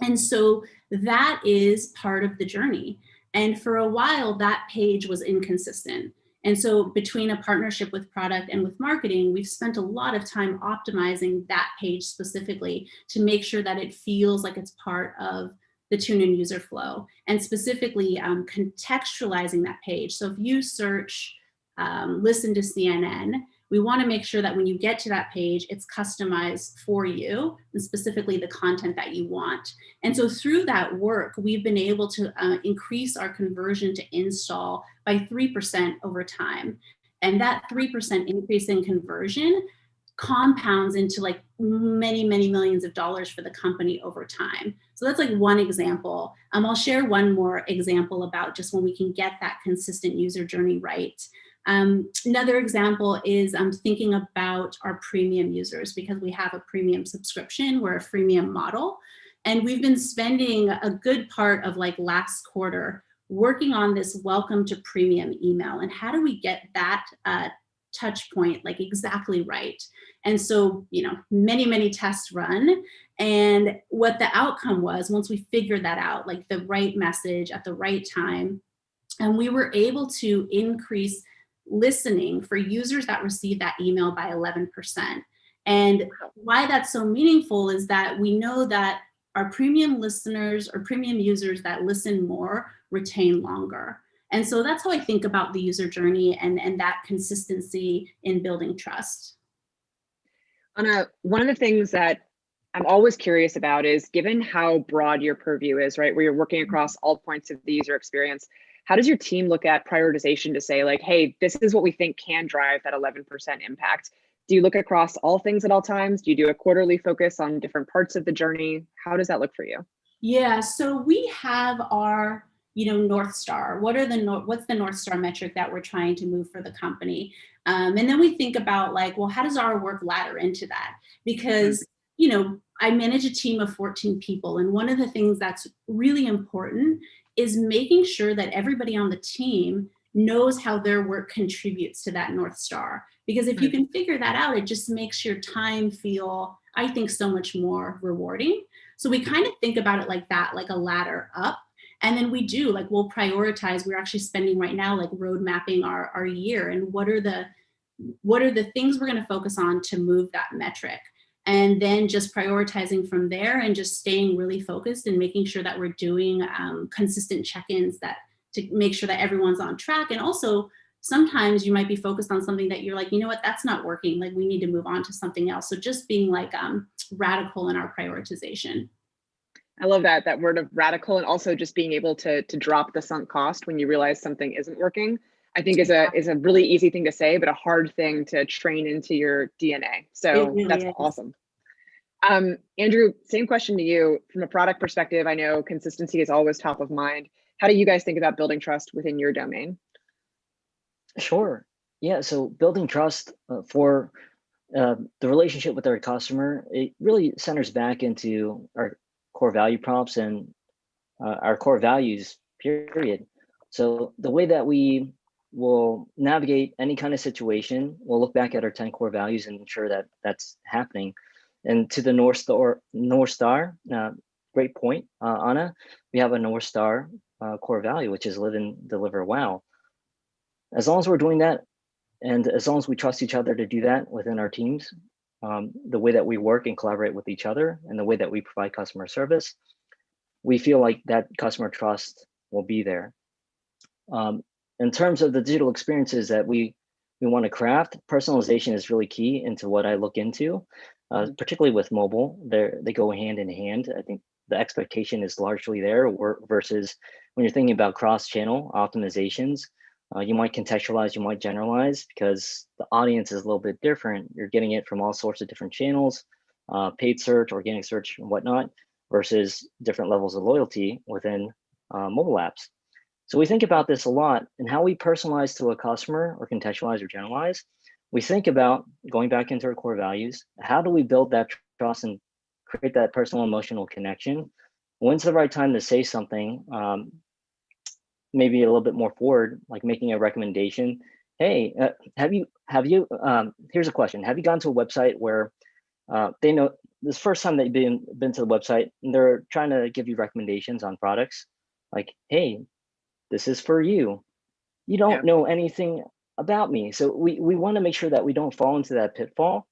And so that is part of the journey. And for a while, that page was inconsistent. And so between a partnership with product and with marketing, we've spent a lot of time optimizing that page specifically to make sure that it feels like it's part of the TuneIn user flow, and specifically contextualizing that page. So if you search listen to CNN, we want to make sure that when you get to that page, it's customized for you and specifically the content that you want. And so through that work, we've been able to increase our conversion to install by 3% over time. And that 3% increase in conversion compounds into like many, many millions of dollars for the company over time. So that's like one example. I'll share one more example about just when we can get that consistent user journey right. Another example is thinking about our premium users, because we have a premium subscription, we're a freemium model. And we've been spending a good part of like last quarter working on this welcome to premium email. And how do we get that touch point like exactly right? And so, you know, many tests run. And what the outcome was, once we figured that out, like the right message at the right time, and we were able to increase listening for users that receive that email by 11%. And why that's so meaningful is that we know that our premium listeners or premium users that listen more retain longer. And so that's how I think about the user journey and that consistency in building trust. Anna, one of the things that I'm always curious about is, given how broad your purview is, right, where you're working across all points of the user experience, how does your team look at prioritization to say like, hey, this is what we think can drive that 11% impact? Do you look across all things at all times? Do you do a quarterly focus on different parts of the journey? How does that look for you? Yeah, so we have our, North Star. What's the North Star metric that we're trying to move for the company? And then we think about like, well, how does our work ladder into that? Because, I manage a team of 14 people. And one of the things that's really important is making sure that everybody on the team knows how their work contributes to that North Star. Because if you can figure that out, it just makes your time feel, I think, so much more rewarding. So we kind of think about it like that, like a ladder up. And then we do, like, we'll prioritize. We're actually spending right now, like, road mapping our year, and what are the things we're going to focus on to move that metric, and then just prioritizing from there and just staying really focused and making sure that we're doing consistent check-ins that to make sure that everyone's on track. And also sometimes you might be focused on something that you're like, you know what, that's not working, like we need to move on to something else. So just being like radical in our prioritization. I love that word of radical, and also just being able to drop the sunk cost when you realize something isn't working, I think is a really easy thing to say, but a hard thing to train into your DNA. So really that's awesome. Andrew, same question to you. From a product perspective, I know consistency is always top of mind. How do you guys think about building trust within your domain? Sure. Yeah. So building trust for the relationship with our customer, it really centers back into our core value prompts and our core values, period. So the way that we will navigate any kind of situation, we'll look back at our 10 core values and ensure that that's happening. And to the North Star, great point, Anna. We have a North Star core value, which is live and deliver wow. As long as we're doing that, and as long as we trust each other to do that within our teams, the way that we work and collaborate with each other, and the way that we provide customer service, we feel like that customer trust will be there. In terms of the digital experiences that we want to craft, personalization is really key into what I look into, particularly with mobile. They go hand in hand. I think the expectation is largely there, versus when you're thinking about cross-channel optimizations, you might contextualize, you might generalize, because the audience is a little bit different. You're getting it from all sorts of different channels, paid search, organic search, and whatnot, versus different levels of loyalty within mobile apps. So we think about this a lot, and how we personalize to a customer or contextualize or generalize. We think about going back into our core values. How do we build that trust and create that personal emotional connection? When's the right time to say something? Maybe a little bit more forward, like making a recommendation. Hey, have you? Here's a question. Have you gone to a website where they know this first time that you've been to the website and they're trying to give you recommendations on products? Like, hey, this is for you. You don't know anything about me. So we want to make sure that we don't fall into that pitfall,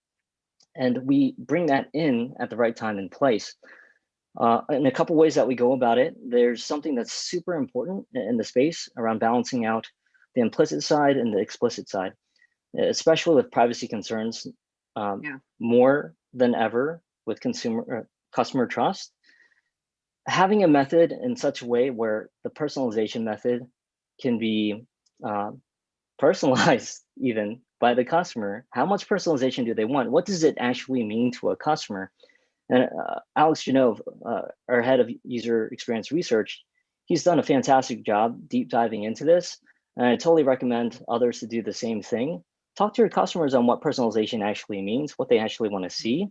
and we bring that in at the right time and place. In a couple ways that we go about it, there's something that's super important in the space around balancing out the implicit side and the explicit side, especially with privacy concerns, more than ever with customer trust. Having a method in such a way where the personalization method can be personalized even by the customer. How much personalization do they want? What does it actually mean to a customer? And Alex Genove, our head of user experience research, he's done a fantastic job deep diving into this. And I totally recommend others to do the same thing. Talk to your customers on what personalization actually means, what they actually want to see.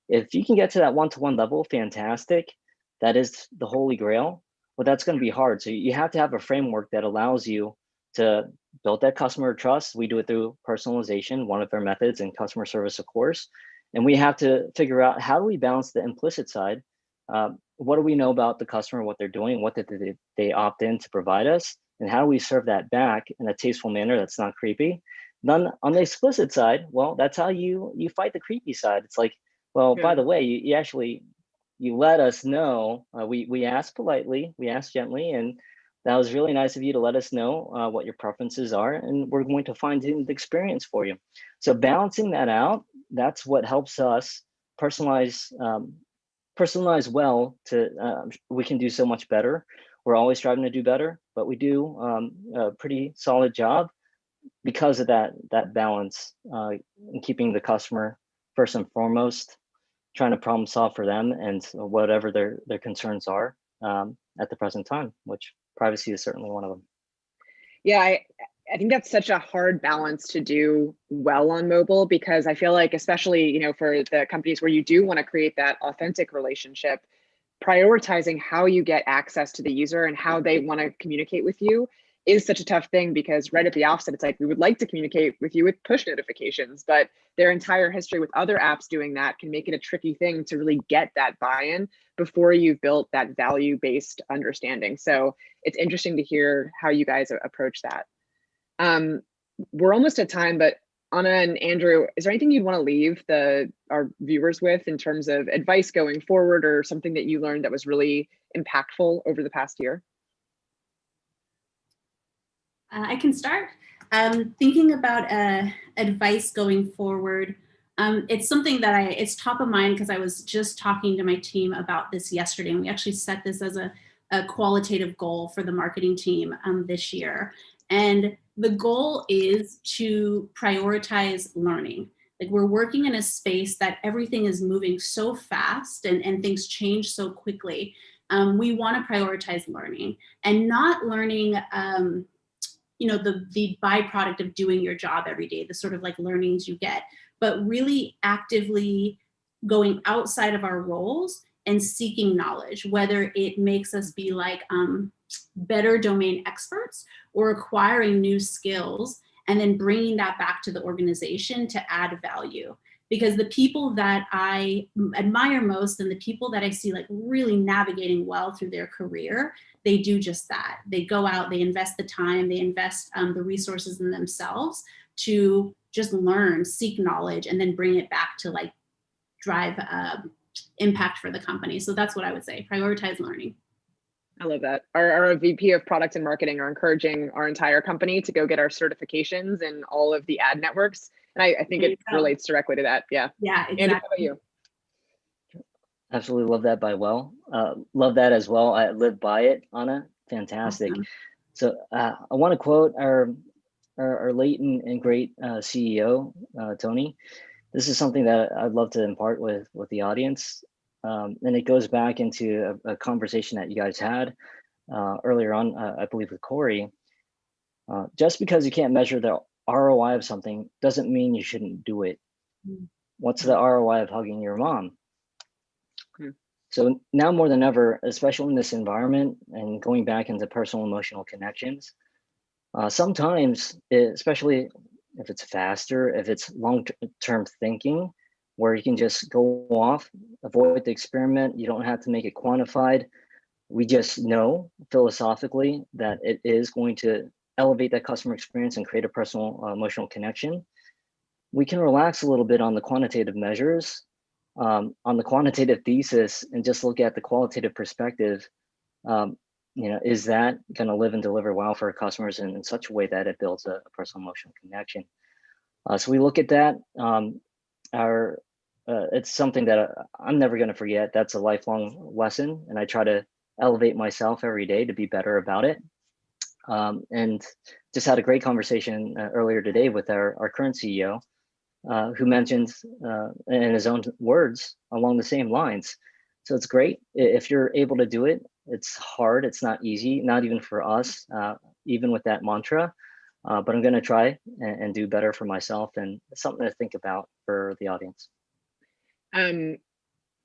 If you can get to that one-to-one level, fantastic. That is the holy grail, but that's going to be hard. So you have to have a framework that allows you to build that customer trust. We do it through personalization, one of our methods, and customer service, of course. And we have to figure out, how do we balance the implicit side? What do we know about the customer, what they're doing, what did they opt in to provide us? And how do we serve that back in a tasteful manner that's not creepy? Then on the explicit side, well, that's how you fight the creepy side. It's like, well, by the way, you let us know. We asked politely, we asked gently, and that was really nice of you to let us know what your preferences are, and we're going to find the experience for you. So balancing that out, that's what helps us personalize well. We can do so much better. We're always striving to do better, but we do a pretty solid job because of that balance, in keeping the customer first and foremost, trying to problem solve for them and whatever their concerns are at the present time, which privacy is certainly one of them. Yeah, I think that's such a hard balance to do well on mobile, because I feel like, especially, you know, for the companies where you do want to create that authentic relationship, prioritizing how you get access to the user and how they want to communicate with you is such a tough thing, because right at the offset, it's like, we would like to communicate with you with push notifications, but their entire history with other apps doing that can make it a tricky thing to really get that buy-in before you've built that value-based understanding. So it's interesting to hear how you guys approach that. We're almost at time, but Anna and Andrew, is there anything you'd want to leave our viewers with in terms of advice going forward, or something that you learned that was really impactful over the past year? I can start. Thinking about advice going forward. It's something that it's top of mind, because I was just talking to my team about this yesterday, and we actually set this as a qualitative goal for the marketing team this year. And the goal is to prioritize learning. Like, we're working in a space that everything is moving so fast and things change so quickly. We want to prioritize learning, and not learning, you know, the byproduct of doing your job every day, the sort of like learnings you get, but really actively going outside of our roles and seeking knowledge, whether it makes us be like better domain experts, or acquiring new skills and then bringing that back to the organization to add value. Because the people that I admire most, and the people that I see like really navigating well through their career, they do just that. They go out, they invest the time, they invest the resources in themselves to just learn, seek knowledge, and then bring it back to like drive impact for the company. So that's what I would say, prioritize learning. I love that. Our VP of product and marketing are encouraging our entire company to go get our certifications in all of the ad networks. And I think it relates directly to that. Yeah. Yeah, exactly. Andrew, how about you? Absolutely love that love that as well. I live by it, Anna. Fantastic. Awesome. So I want to quote our late and great CEO, Tony. This is something that I'd love to impart with the audience. And it goes back into a conversation that you guys had earlier on, I believe with Corey. Just because you can't measure the ROI of something doesn't mean you shouldn't do it. What's the ROI of hugging your mom? So now more than ever, especially in this environment and going back into personal emotional connections, sometimes, especially if it's faster, if it's long-term thinking, where you can just go off, avoid the experiment, you don't have to make it quantified. We just know philosophically that it is going to elevate that customer experience and create a personal emotional connection. We can relax a little bit on the quantitative measures, on the quantitative thesis, and just look at the qualitative perspective. Is that going to live and deliver well for our customers in such a way that it builds a personal emotional connection? So we look at that. It's something that I'm never going to forget. That's a lifelong lesson, and I try to elevate myself every day to be better about it. And just had a great conversation earlier today with our current CEO, who mentioned in his own words along the same lines. So it's great if you're able to do it. It's hard. It's not easy, not even for us, even with that mantra. But I'm going to try and do better for myself, and it's something to think about for the audience. I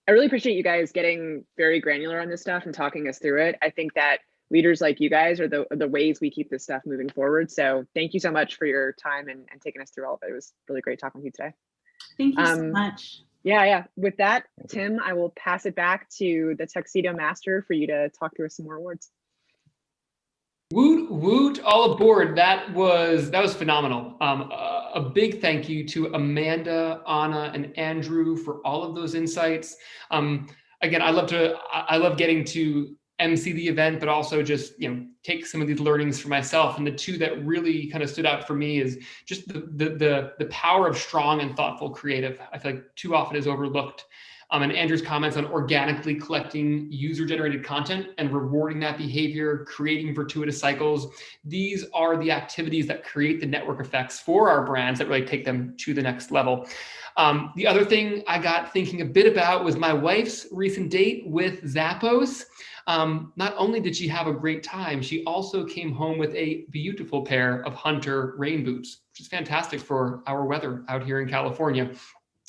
really appreciate you guys getting very granular on this stuff and talking us through it. I think that leaders like you guys are the ways we keep this stuff moving forward. So thank you so much for your time and taking us through all of it. It was really great talking with you today. Thank you so much. Yeah. With that, Tim, I will pass it back to the Tuxedo Master for you to talk through some more awards. Woot woot, all aboard. That was phenomenal. A big thank you to Amanda, Anna, and Andrew for all of those insights. Again, I love getting to MC the event, but also just take some of these learnings for myself. And the two that really kind of stood out for me is just the power of strong and thoughtful creative. I feel like too often is overlooked. And Andrew's comments on organically collecting user-generated content and rewarding that behavior, creating virtuous cycles. These are the activities that create the network effects for our brands that really take them to the next level. The other thing I got thinking a bit about was my wife's recent date with Zappos. Not only did she have a great time, she also came home with a beautiful pair of Hunter rain boots, which is fantastic for our weather out here in California.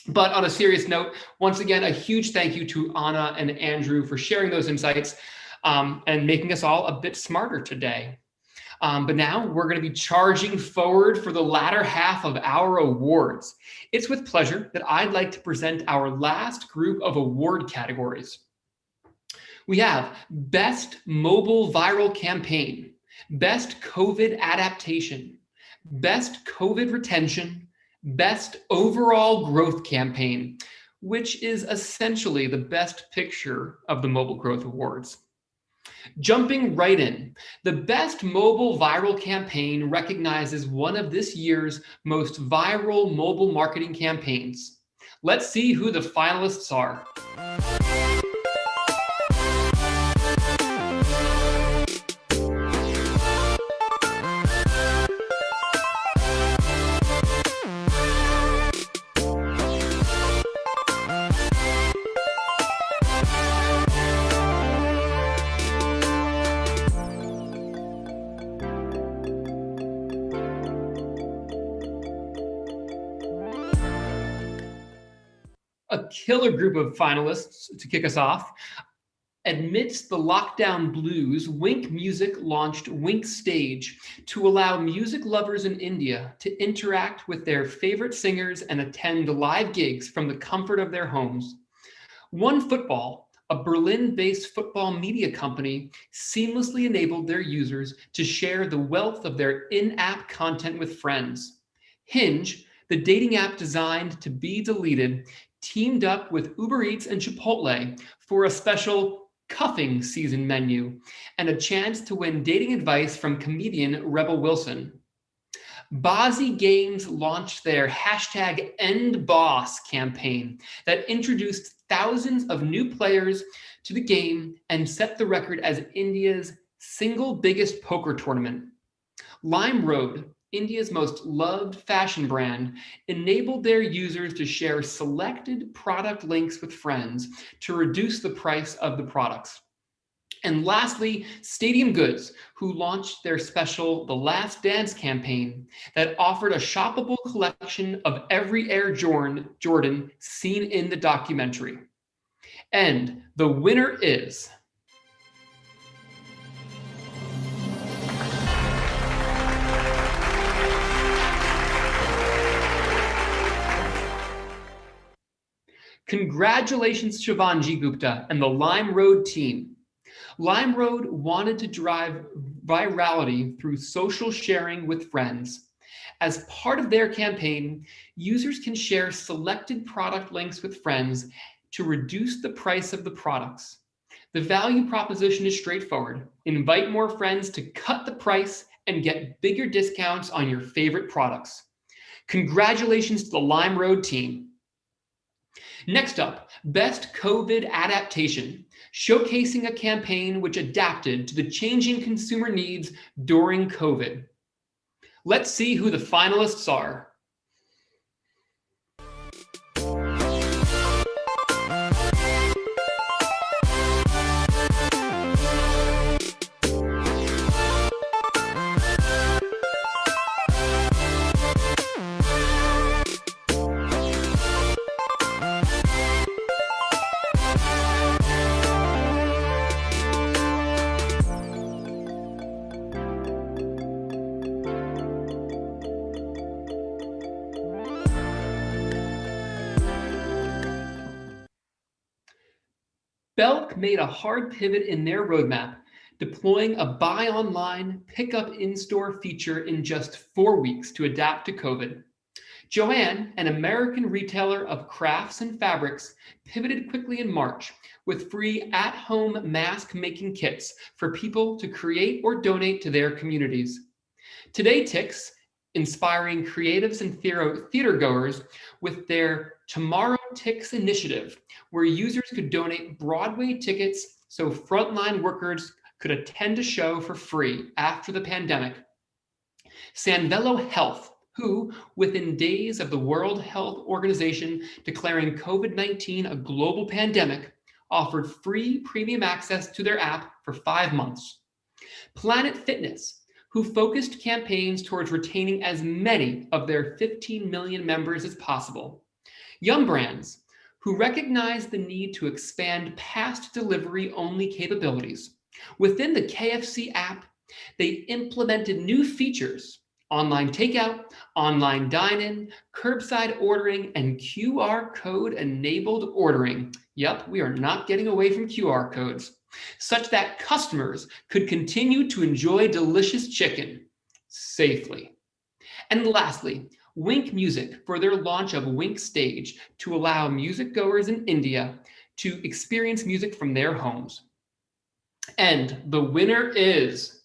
But on a serious note, once again, a huge thank you to Anna and Andrew for sharing those insights and making us all a bit smarter today. But now we're going to be charging forward for the latter half of our awards. It's with pleasure that I'd like to present our last group of award categories. We have Best Mobile Viral Campaign, Best COVID Adaptation, Best COVID Retention, Best Overall Growth Campaign, which is essentially the best picture of the Mobile Growth Awards. Jumping right in, the Best Mobile Viral Campaign recognizes one of this year's most viral mobile marketing campaigns. Let's see who the finalists are. A killer group of finalists to kick us off. Amidst the lockdown blues, Wink Music launched Wink Stage to allow music lovers in India to interact with their favorite singers and attend live gigs from the comfort of their homes. OneFootball, a Berlin-based football media company, seamlessly enabled their users to share the wealth of their in-app content with friends. Hinge, the dating app designed to be deleted, teamed up with Uber Eats and Chipotle for a special cuffing season menu and a chance to win dating advice from comedian Rebel Wilson. Bozzy Games launched their #EndBoss campaign that introduced thousands of new players to the game and set the record as India's single biggest poker tournament. LimeRoad, India's most loved fashion brand, enabled their users to share selected product links with friends to reduce the price of the products. And lastly, Stadium Goods, who launched their special The Last Dance campaign that offered a shoppable collection of every Air Jordan seen in the documentary. And the winner is... Congratulations, Shivanji Gupta and the LimeRoad team. LimeRoad wanted to drive virality through social sharing with friends. As part of their campaign, users can share selected product links with friends to reduce the price of the products. The value proposition is straightforward. Invite more friends to cut the price and get bigger discounts on your favorite products. Congratulations to the LimeRoad team. Next up, Best COVID Adaptation, showcasing a campaign which adapted to the changing consumer needs during COVID. Let's see who the finalists are. Belk made a hard pivot in their roadmap, deploying a buy online, pick up in-store feature in just 4 weeks to adapt to COVID. Joann, an American retailer of crafts and fabrics, pivoted quickly in March with free at-home mask-making kits for people to create or donate to their communities. Today Tix, inspiring creatives and theater goers with their Tomorrow Tix initiative, where users could donate Broadway tickets so frontline workers could attend a show for free after the pandemic. Sanvelo Health, who, within days of the World Health Organization declaring COVID-19 a global pandemic, offered free premium access to their app for 5 months. Planet Fitness, who focused campaigns towards retaining as many of their 15 million members as possible. Yum Brands, who recognized the need to expand past delivery-only capabilities. Within the KFC app, they implemented new features: online takeout, online dine-in, curbside ordering, and QR code-enabled ordering. Yep, we are not getting away from QR codes, such that customers could continue to enjoy delicious chicken safely. And lastly, Wink Music for their launch of Wink Stage to allow music goers in India to experience music from their homes. And the winner is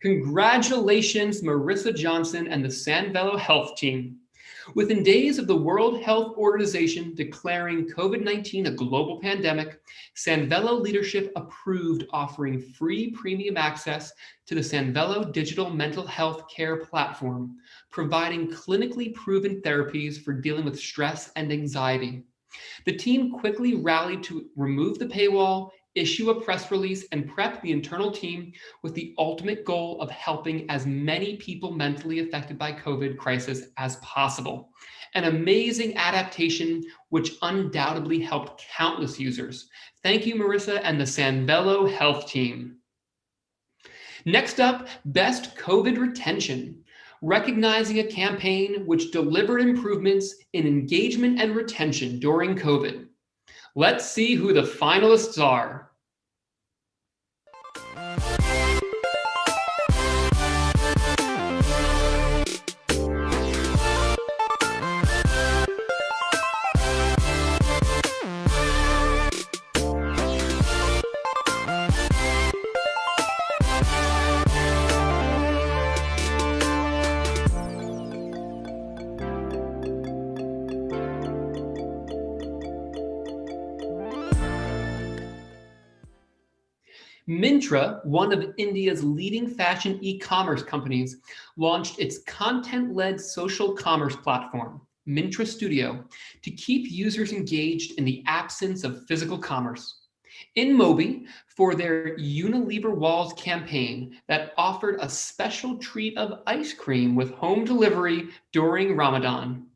Congratulations, Marissa Johnson and the Sanvelo Health Team. Within days of the World Health Organization declaring COVID-19 a global pandemic, Sanvelo leadership approved offering free premium access to the Sanvelo digital mental health care platform, providing clinically proven therapies for dealing with stress and anxiety. The team quickly rallied to remove the paywall, issue a press release, and prep the internal team with the ultimate goal of helping as many people mentally affected by COVID crisis as possible. An amazing adaptation which undoubtedly helped countless users. Thank you, Marissa and the Sanvelo Health Team. Next up, Best COVID Retention, recognizing a campaign which delivered improvements in engagement and retention during COVID. Let's see who the finalists are. Myntra, one of India's leading fashion e-commerce companies, launched its content-led social commerce platform, Myntra Studio, to keep users engaged in the absence of physical commerce. InMobi, for their Unilever Walls campaign that offered a special treat of ice cream with home delivery during Ramadan.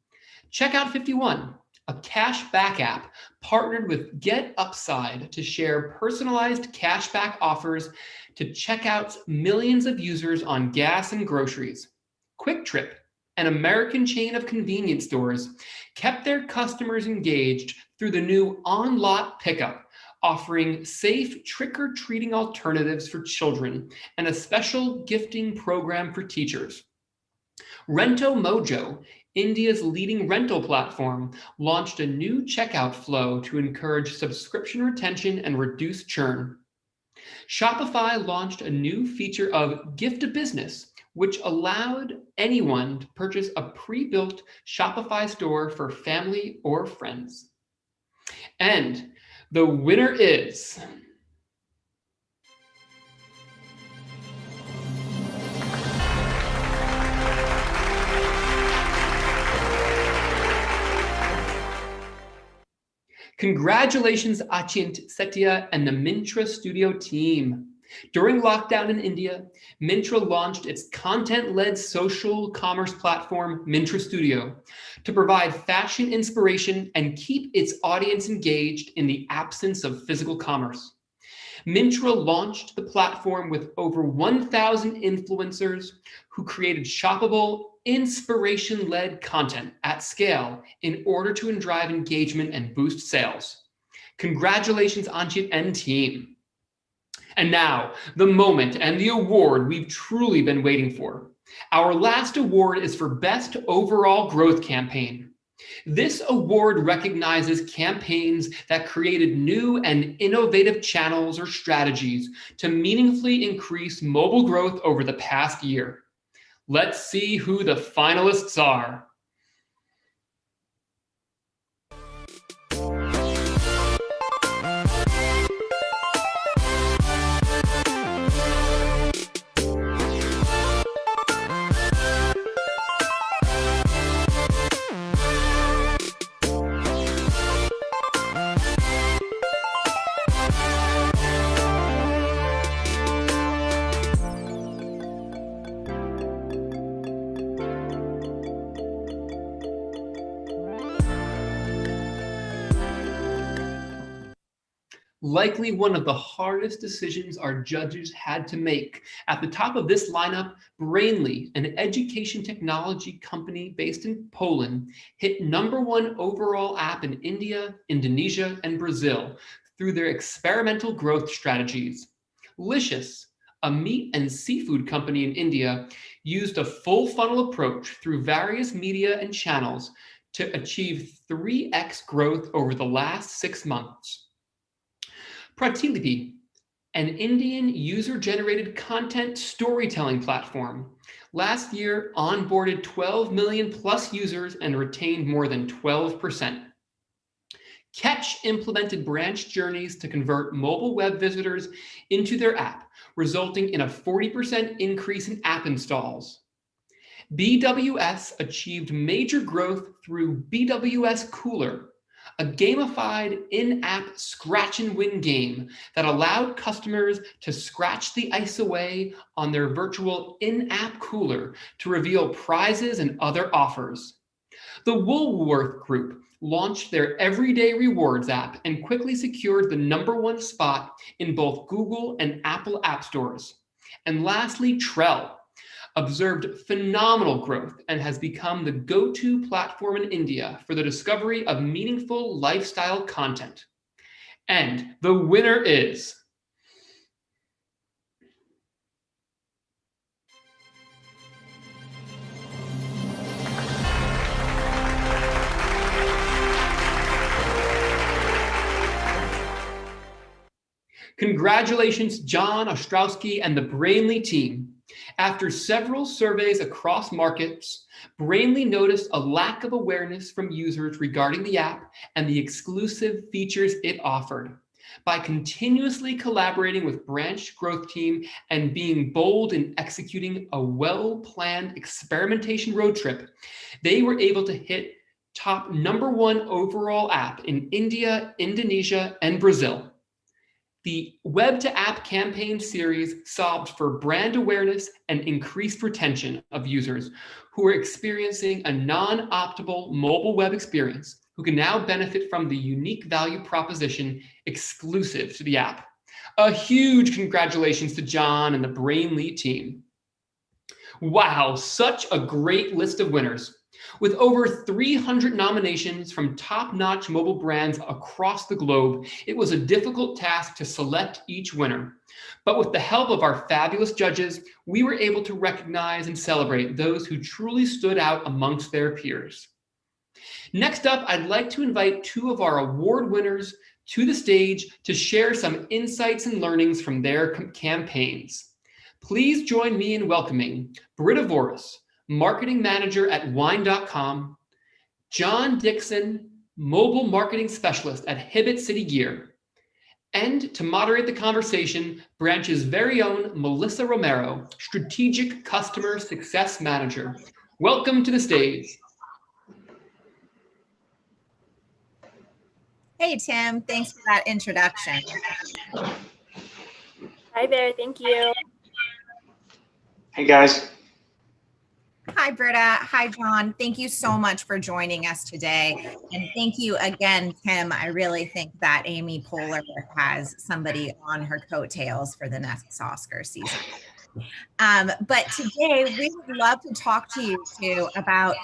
Checkout 51, a cashback app, partnered with GetUpside to share personalized cashback offers to check out millions of users on gas and groceries. Quick Trip, an American chain of convenience stores, kept their customers engaged through the new on-lot pickup, offering safe trick-or-treating alternatives for children and a special gifting program for teachers. Rento Mojo, India's leading rental platform, launched a new checkout flow to encourage subscription retention and reduce churn. Shopify launched a new feature of Gift a Business, which allowed anyone to purchase a pre-built Shopify store for family or friends. And the winner is Congratulations, Achint Setia and the Myntra Studio team. During lockdown in India, Myntra launched its content-led social commerce platform, Myntra Studio, to provide fashion inspiration and keep its audience engaged in the absence of physical commerce. Myntra launched the platform with over 1,000 influencers who created shoppable, inspiration-led content at scale in order to drive engagement and boost sales. Congratulations, Anchit and team. And now, the moment and the award we've truly been waiting for. Our last award is for Best Overall Growth Campaign. This award recognizes campaigns that created new and innovative channels or strategies to meaningfully increase mobile growth over the past year. Let's see who the finalists are. Likely one of the hardest decisions our judges had to make. At the top of this lineup, Brainly, an education technology company based in Poland, hit #1 overall app in India, Indonesia, and Brazil through their experimental growth strategies. Licious, a meat and seafood company in India, used a full funnel approach through various media and channels to achieve 3x growth over the last 6 months. Pratilipi, an Indian user-generated content storytelling platform, last year onboarded 12 million plus users and retained more than 12%. Catch implemented branch journeys to convert mobile web visitors into their app, resulting in a 40% increase in app installs. BWS achieved major growth through BWS Cooler, a gamified in-app scratch and win game that allowed customers to scratch the ice away on their virtual in-app cooler to reveal prizes and other offers. The Woolworth Group launched their Everyday Rewards app and quickly secured the #1 spot in both Google and Apple app stores. And lastly, Trell observed phenomenal growth and has become the go-to platform in India for the discovery of meaningful lifestyle content. And the winner is Congratulations, John Ostrowski and the Brainly team. After several surveys across markets, Brainly noticed a lack of awareness from users regarding the app and the exclusive features it offered. By continuously collaborating with branch growth team and being bold in executing a well-planned experimentation road trip, they were able to hit top #1 overall app in India, Indonesia, and Brazil. The Web to App campaign series solved for brand awareness and increased retention of users who are experiencing a non-optimal mobile web experience, who can now benefit from the unique value proposition exclusive to the app. A huge congratulations to John and the Brainly team. Wow, such a great list of winners. With over 300 nominations from top-notch mobile brands across the globe, it was a difficult task to select each winner. But with the help of our fabulous judges, we were able to recognize and celebrate those who truly stood out amongst their peers. Next up, I'd like to invite 2 of our award winners to the stage to share some insights and learnings from their campaigns. Please join me in welcoming Britta Voris, Marketing Manager at Wine.com, John Dixon, Mobile Marketing Specialist at Hibbett City Gear, and to moderate the conversation, Branch's very own Melissa Romero, Strategic Customer Success Manager. Welcome to the stage. Hey, Tim, thanks for that introduction. Hi there, thank you. Hey, guys. Hi, Britta. Hi, John. Thank you so much for joining us today. And thank you again, Tim. I really think that Amy Poehler has somebody on her coattails for the next Oscar season. But today, we would love to talk to you too about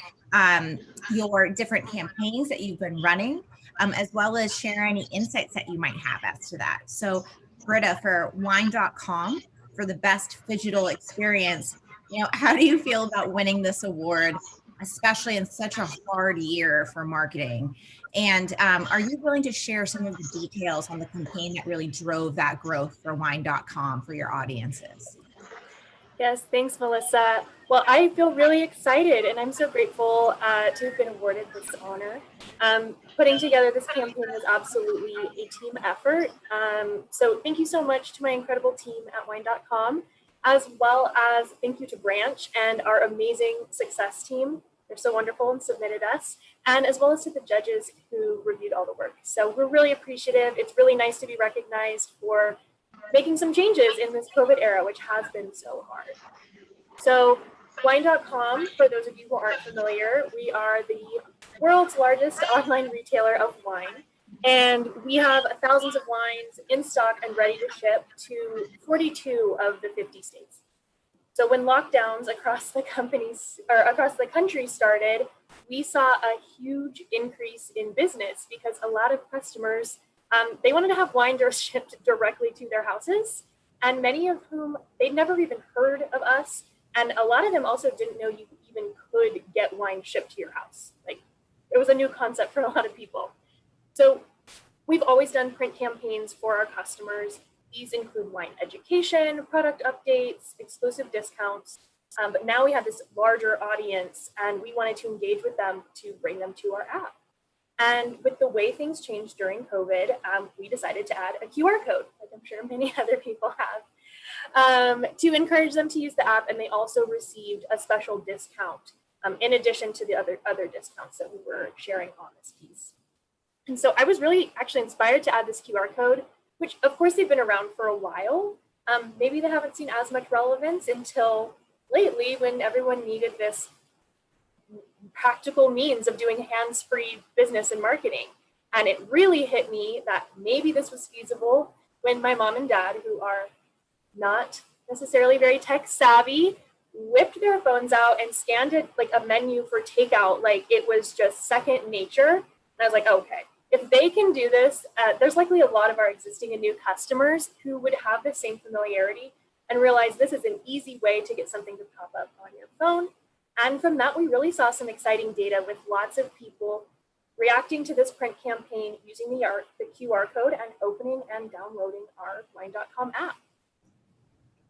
your different campaigns that you've been running, as well as share any insights that you might have as to that. So, Britta, for Wine.com, for the best digital experience, how do you feel about winning this award, especially in such a hard year for marketing? And are you willing to share some of the details on the campaign that really drove that growth for Wine.com for your audiences? Yes, thanks, Melissa. Well, I feel really excited and I'm so grateful to have been awarded this honor. Putting together this campaign was absolutely a team effort. So thank you so much to my incredible team at Wine.com, as well as thank you to Branch and our amazing success team. They're so wonderful and submitted us, and as well as to the judges who reviewed all the work. So we're really appreciative. It's really nice to be recognized for making some changes in this COVID era, which has been so hard. So Wine.com, for those of you who aren't familiar, we are the world's largest online retailer of wine. And we have thousands of wines in stock and ready to ship to 42 of the 50 states. So when lockdowns across the country started, we saw a huge increase in business because a lot of customers, they wanted to have wine shipped directly to their houses, and many of whom they'd never even heard of us. And a lot of them also didn't know you even could get wine shipped to your house. Like, it was a new concept for a lot of people. So we've always done print campaigns for our customers. These include wine education, product updates, exclusive discounts. But now we have this larger audience and we wanted to engage with them to bring them to our app. And with the way things changed during COVID, we decided to add a QR code, like I'm sure many other people have, to encourage them to use the app. And they also received a special discount in addition to the other discounts that we were sharing on this piece. And so I was really actually inspired to add this QR code, which of course they've been around for a while. Maybe they haven't seen as much relevance until lately when everyone needed this practical means of doing hands-free business and marketing. And it really hit me that maybe this was feasible when my mom and dad, who are not necessarily very tech savvy, whipped their phones out and scanned it like a menu for takeout, like it was just second nature. And I was like, okay, if they can do this, there's likely a lot of our existing and new customers who would have the same familiarity and realize this is an easy way to get something to pop up on your phone. And from that, we really saw some exciting data with lots of people reacting to this print campaign using the QR code and opening and downloading our wine.com app.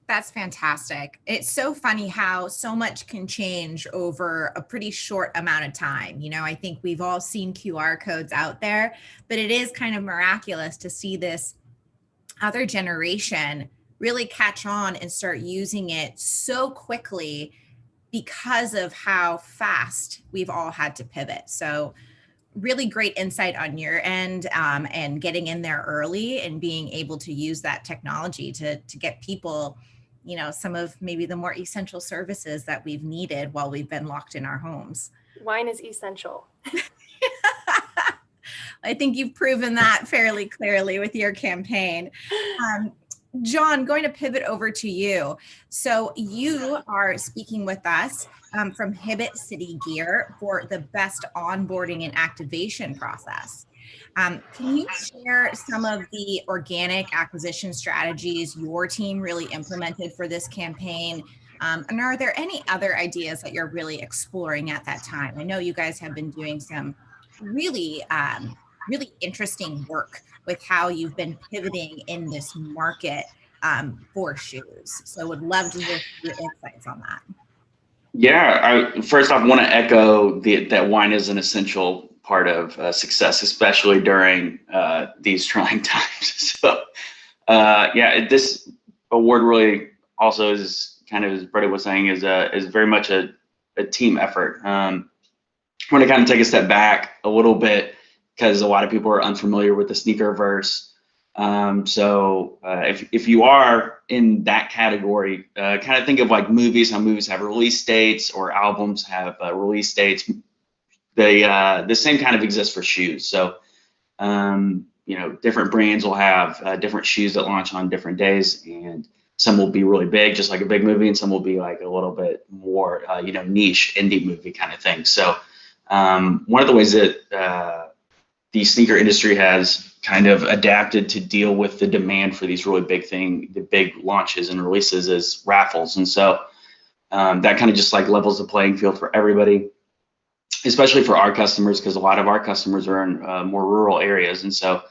That's fantastic. It's so funny how so much can change over a pretty short amount of time. You know, I think we've all seen QR codes out there, but it is kind of miraculous to see this other generation really catch on and start using it so quickly because of how fast we've all had to pivot. So really great insight on your end, and getting in there early and being able to use that technology to get people, you know, some of maybe the more essential services that we've needed while we've been locked in our homes. Wine is essential. I think you've proven that fairly clearly with your campaign. John, going to pivot over to you. So you are speaking with us from Hibbett City Gear for the best onboarding and activation process. Can you share some of the organic acquisition strategies your team really implemented for this campaign? And are there any other ideas that you're really exploring at that time? I know you guys have been doing some really interesting work with how you've been pivoting in this market for shoes. So would love to hear your insights on that. Yeah, first off, I want to echo that wine is an essential part of success, especially during these trying times. So yeah, this award really also is kind of, as Bretta was saying, is very much a team effort. I want to kind of take a step back a little bit because a lot of people are unfamiliar with the sneakerverse. So if you are in that category, kind of think of like movies, how movies have release dates or albums have release dates. The same kind of exists for shoes. So, you know, different brands will have different shoes that launch on different days, and some will be really big, just like a big movie, and some will be like a little bit more, you know, niche indie movie kind of thing. So one of the ways that the sneaker industry has kind of adapted to deal with the demand for these really the big launches and releases is raffles. And so that kind of just like levels the playing field for everybody, especially for our customers, because a lot of our customers are in more rural areas. And so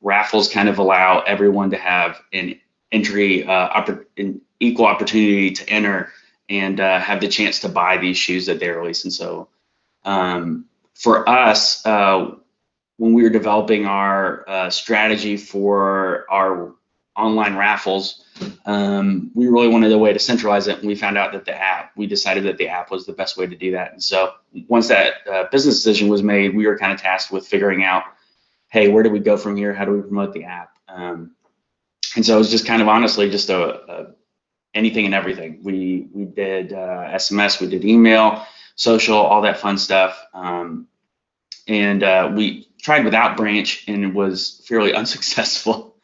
raffles kind of allow everyone to have an entry, an equal opportunity to enter and have the chance to buy these shoes that they release. And so for us, when we were developing our strategy for our online raffles, we really wanted a way to centralize it. And we found out that we decided that the app was the best way to do that. And so once that business decision was made, we were kind of tasked with figuring out, hey, where do we go from here? How do we promote the app? And so it was just kind of honestly just anything and everything. We did SMS, we did email, social, all that fun stuff. And we tried without Branch and was fairly unsuccessful,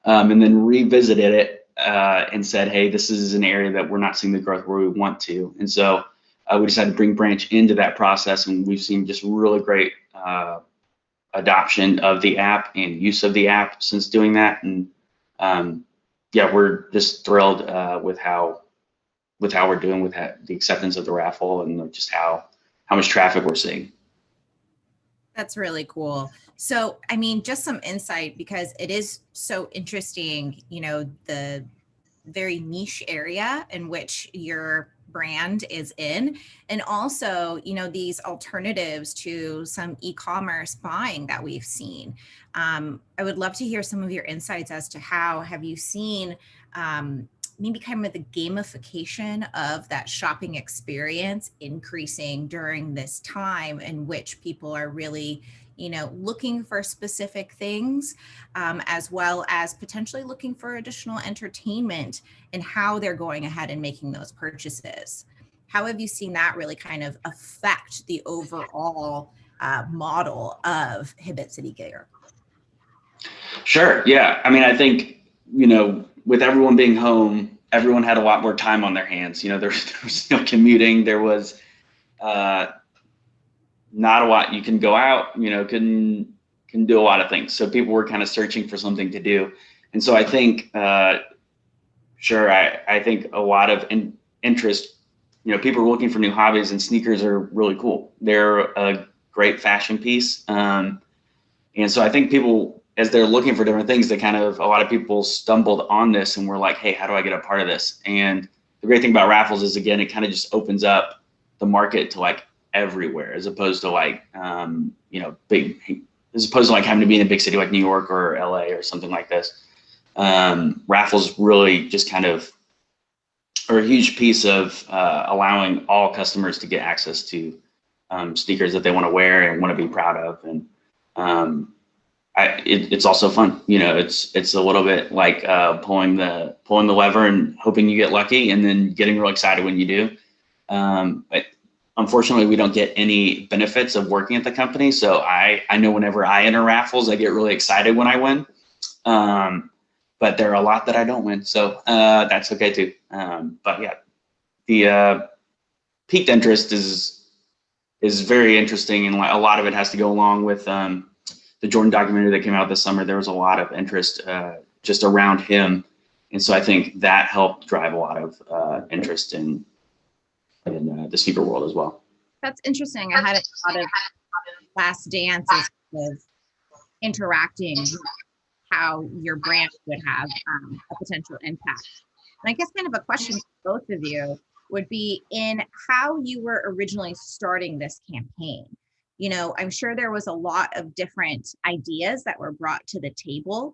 and then revisited it and said, hey, this is an area that we're not seeing the growth where we want to. And so we decided to bring Branch into that process, and we've seen just really great adoption of the app and use of the app since doing that. And yeah, we're just thrilled with how we're doing with the acceptance of the raffle and just how much traffic we're seeing. That's really cool. So, I mean, just some insight, because it is so interesting, you know, the very niche area in which your brand is in, and also, you know, these alternatives to some e-commerce buying that we've seen. I would love to hear some of your insights as to how have you seen maybe kind of the gamification of that shopping experience increasing during this time in which people are really, you know, looking for specific things, as well as potentially looking for additional entertainment and how they're going ahead and making those purchases. How have you seen that really kind of affect the overall model of Hibbett City Gear? Sure. Yeah. I mean, I think, you know, with everyone being home, everyone had a lot more time on their hands. You know, there was no commuting. There was not a lot. You can go out, you know, can do a lot of things. So people were kind of searching for something to do. And so I think, sure, I think a lot of interest, you know, people are looking for new hobbies, and sneakers are really cool. They're a great fashion piece. And so I think people, as they're looking for different things, a lot of people stumbled on this and were like, hey, how do I get a part of this? And the great thing about raffles is, again, it kind of just opens up the market to like everywhere, as opposed to like, you know, as opposed to like having to be in a big city like New York or LA or something like this. Raffles really just kind of are a huge piece of allowing all customers to get access to sneakers that they want to wear and want to be proud of. And it's also fun. You know, it's a little bit like pulling the lever and hoping you get lucky, and then getting real excited when you do. But unfortunately, we don't get any benefits of working at the company. So I know whenever I enter raffles, I get really excited when I win. But there are a lot that I don't win, so that's okay too. But yeah, the peaked interest is very interesting, and a lot of it has to go along with the Jordan documentary that came out this summer. There was a lot of interest just around him, and so I think that helped drive a lot of interest in the sneaker world as well. That's interesting. I had a lot of Last Dances with interacting with how your brand would have a potential impact. And I guess kind of a question for both of you would be in how you were originally starting this campaign. You know, I'm sure there was a lot of different ideas that were brought to the table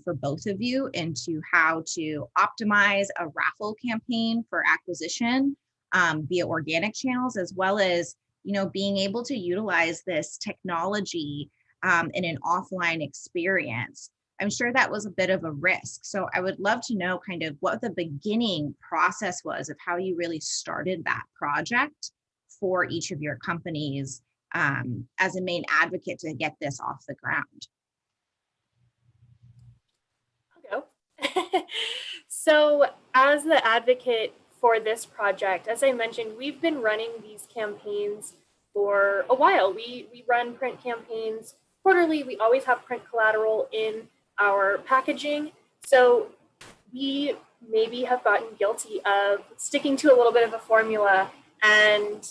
for both of you into how to optimize a raffle campaign for acquisition via organic channels, as well as, you know, being able to utilize this technology in an offline experience. I'm sure that was a bit of a risk. So I would love to know kind of what the beginning process was of how you really started that project for each of your companies as a main advocate to get this off the ground. I'll go. So as the advocate for this project, as I mentioned, we've been running these campaigns for a while. We run print campaigns quarterly. We always have print collateral in our packaging. So we maybe have gotten guilty of sticking to a little bit of a formula and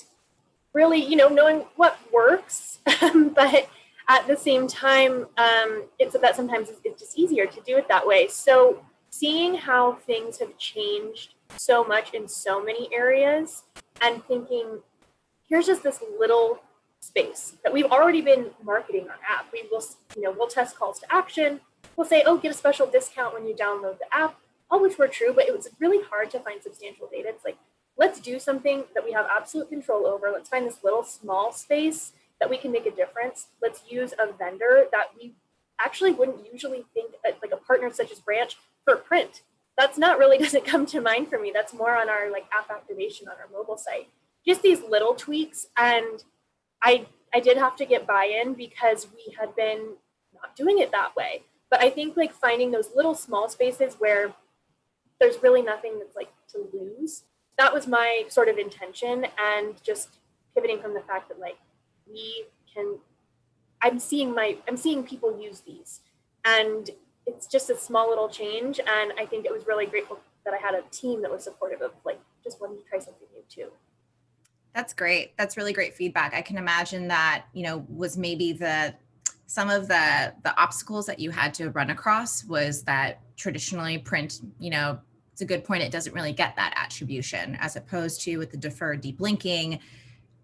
really, you know, knowing what works, but at the same time, it's that sometimes it's just easier to do it that way. So seeing how things have changed so much in so many areas and thinking, here's just this little space that we've already been marketing our app. We will, you know, we'll test calls to action. We'll say, oh, get a special discount when you download the app, all which were true, but it was really hard to find substantial data. It's like, let's do something that we have absolute control over. Let's find this little small space that we can make a difference. Let's use a vendor that we actually wouldn't usually think, like a partner such as Branch, for print. That's not really, doesn't come to mind for me. That's more on our like app activation on our mobile site. Just these little tweaks. And I I did have to get buy-in because we had been not doing it that way. But I think like finding those little small spaces where there's really nothing that's like to lose, that was my sort of intention, and just pivoting from the fact that like I'm seeing people use these, and it's just a small little change. And I think it was really grateful that I had a team that was supportive of like just wanting to try something new too. That's great. That's really great feedback. I can imagine that, was maybe some of the obstacles that you had to run across was that traditionally print, it's a good point. It doesn't really get that attribution, as opposed to with the deferred deep linking,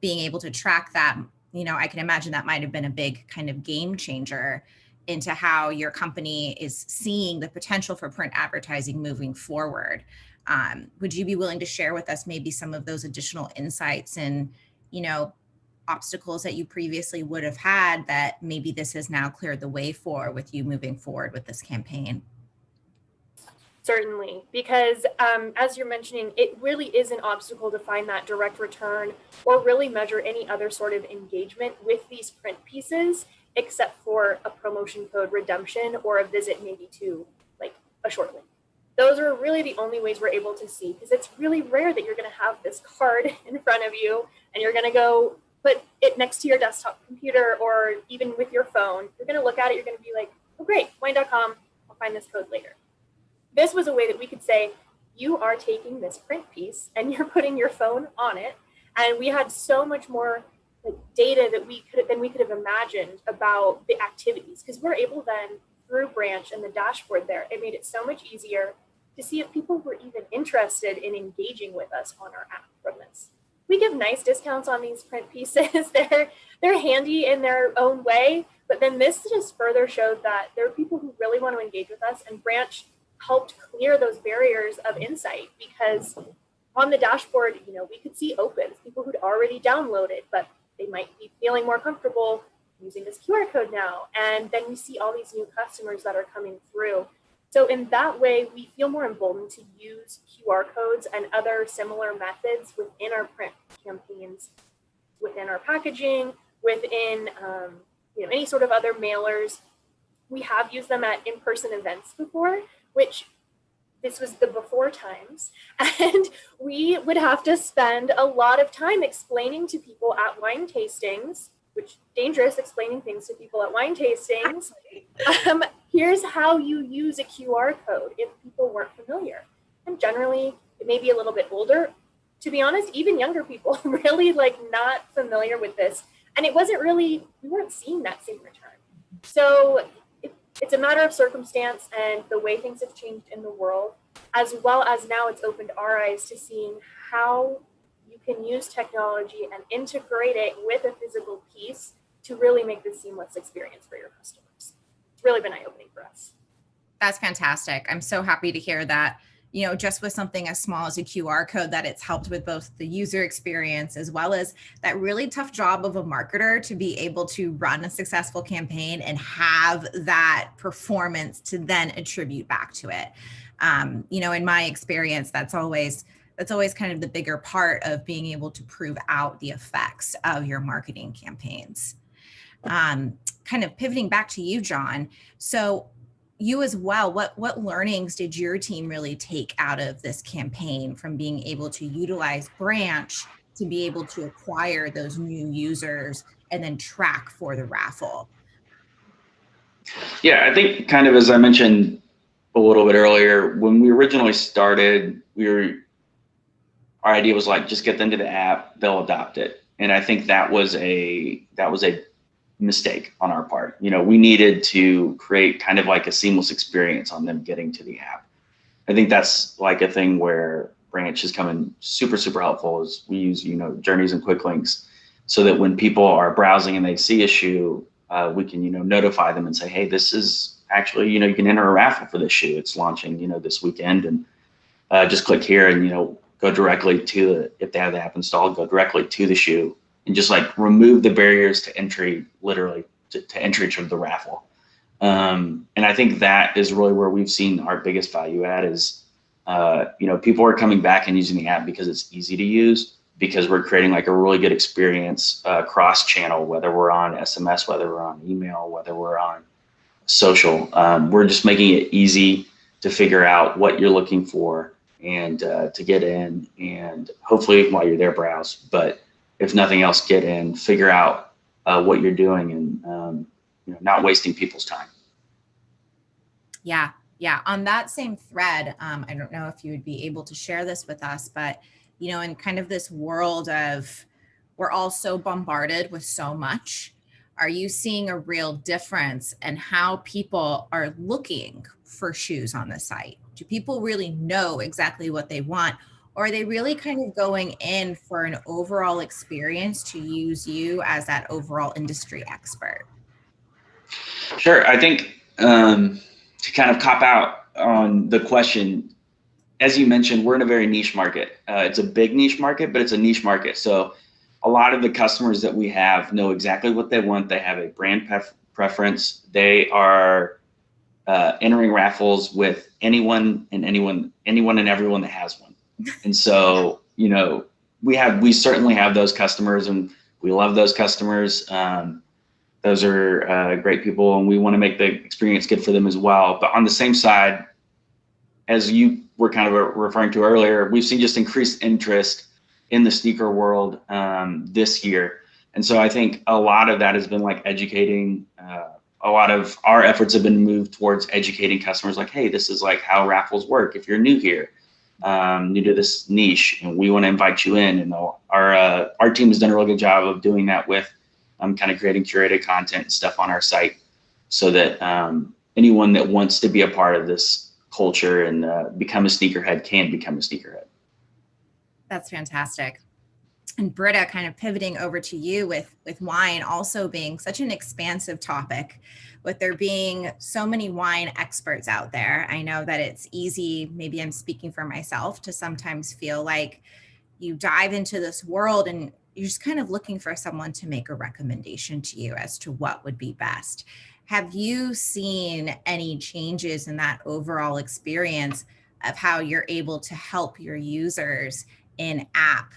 being able to track that. I can imagine that might have been a big kind of game changer into how your company is seeing the potential for print advertising moving forward. Would you be willing to share with us maybe some of those additional insights and, obstacles that you previously would have had that maybe this has now cleared the way for with you moving forward with this campaign? Certainly, because as you're mentioning, it really is an obstacle to find that direct return or really measure any other sort of engagement with these print pieces, except for a promotion code redemption or a visit maybe to like a short link. Those are really the only ways we're able to see, because it's really rare that you're going to have this card in front of you and you're going to go put it next to your desktop computer or even with your phone. You're going to look at it, you're going to be like, oh great, wine.com, I'll find this code later. This was a way that we could say, you are taking this print piece and you're putting your phone on it. And we had so much more like data than we could have imagined about the activities, because we're able then through Branch and the dashboard there, it made it so much easier to see if people were even interested in engaging with us on our app from this. We give nice discounts on these print pieces. They're handy in their own way, but then this just further showed that there are people who really want to engage with us, and Branch helped clear those barriers of insight, because on the dashboard, we could see opens, people who'd already downloaded, but they might be feeling more comfortable using this QR code now. And then we see all these new customers that are coming through. So in that way, we feel more emboldened to use QR codes and other similar methods within our print campaigns, within our packaging, within any sort of other mailers. We have used them at in-person events before, which this was the before times. And we would have to spend a lot of time explaining to people at wine tastings, which dangerous explaining things to people at wine tastings. Here's how you use a QR code if people weren't familiar. And generally, it may be a little bit older. To be honest, even younger people really not familiar with this. And it wasn't really, we weren't seeing that same return. So it's a matter of circumstance and the way things have changed in the world, as well as now it's opened our eyes to seeing how you can use technology and integrate it with a physical piece to really make this seamless experience for your customers. It's really been eye-opening for us. That's fantastic. I'm so happy to hear that, just with something as small as a QR code, that it's helped with both the user experience as well as that really tough job of a marketer to be able to run a successful campaign and have that performance to then attribute back to it. In my experience, that's always kind of the bigger part of being able to prove out the effects of your marketing campaigns. Kind of pivoting back to you, John. So you as well, what learnings did your team really take out of this campaign from being able to utilize Branch to be able to acquire those new users and then track for the raffle? Yeah, I think kind of as I mentioned a little bit earlier, when we originally started, our idea was like, just get them to the app, they'll adopt it. And I think that was a mistake on our part. We needed to create kind of like a seamless experience on them getting to the app. I think that's like a thing where Branch has come in super, super helpful, is we use, journeys and quick links so that when people are browsing and they see a shoe, we can, notify them and say, hey, this is actually, you can enter a raffle for this shoe. It's launching, this weekend, and just click here and, go directly to if they have the app installed, go directly to the shoe and just remove the barriers to entry, literally to entry to the raffle. And I think that is really where we've seen our biggest value add is, people are coming back and using the app because it's easy to use, because we're creating like a really good experience cross channel, whether we're on SMS, whether we're on email, whether we're on social. We're just making it easy to figure out what you're looking for and to get in, and hopefully while you're there, browse. But if nothing else, get in, figure out what you're doing, and not wasting people's time. Yeah. On that same thread, I don't know if you would be able to share this with us, but in kind of this world of, we're all so bombarded with so much. Are you seeing a real difference in how people are looking for shoes on the site? Do people really know exactly what they want? Or are they really kind of going in for an overall experience to use you as that overall industry expert? Sure. I think to kind of cop out on the question, as you mentioned, we're in a very niche market. It's a big niche market, but it's a niche market. So a lot of the customers that we have know exactly what they want. They have a brand preference. They are entering raffles with anyone and everyone that has one. And so, we certainly have those customers, and we love those customers. Those are great people, and we want to make the experience good for them as well. But on the same side, as you were kind of referring to earlier, we've seen just increased interest in the sneaker world this year. And so I think a lot of that has been like educating. A lot of our efforts have been moved towards educating customers like, hey, this is like how raffles work. If you're new here, new to this niche, and we want to invite you in. And our team has done a really good job of doing that with kind of creating curated content and stuff on our site, so that anyone that wants to be a part of this culture and become a sneakerhead can become a sneakerhead. That's fantastic. And Britta, kind of pivoting over to you with wine also being such an expansive topic, with there being so many wine experts out there. I know that it's easy, maybe I'm speaking for myself, to sometimes feel like you dive into this world and you're just kind of looking for someone to make a recommendation to you as to what would be best. Have you seen any changes in that overall experience of how you're able to help your users in app,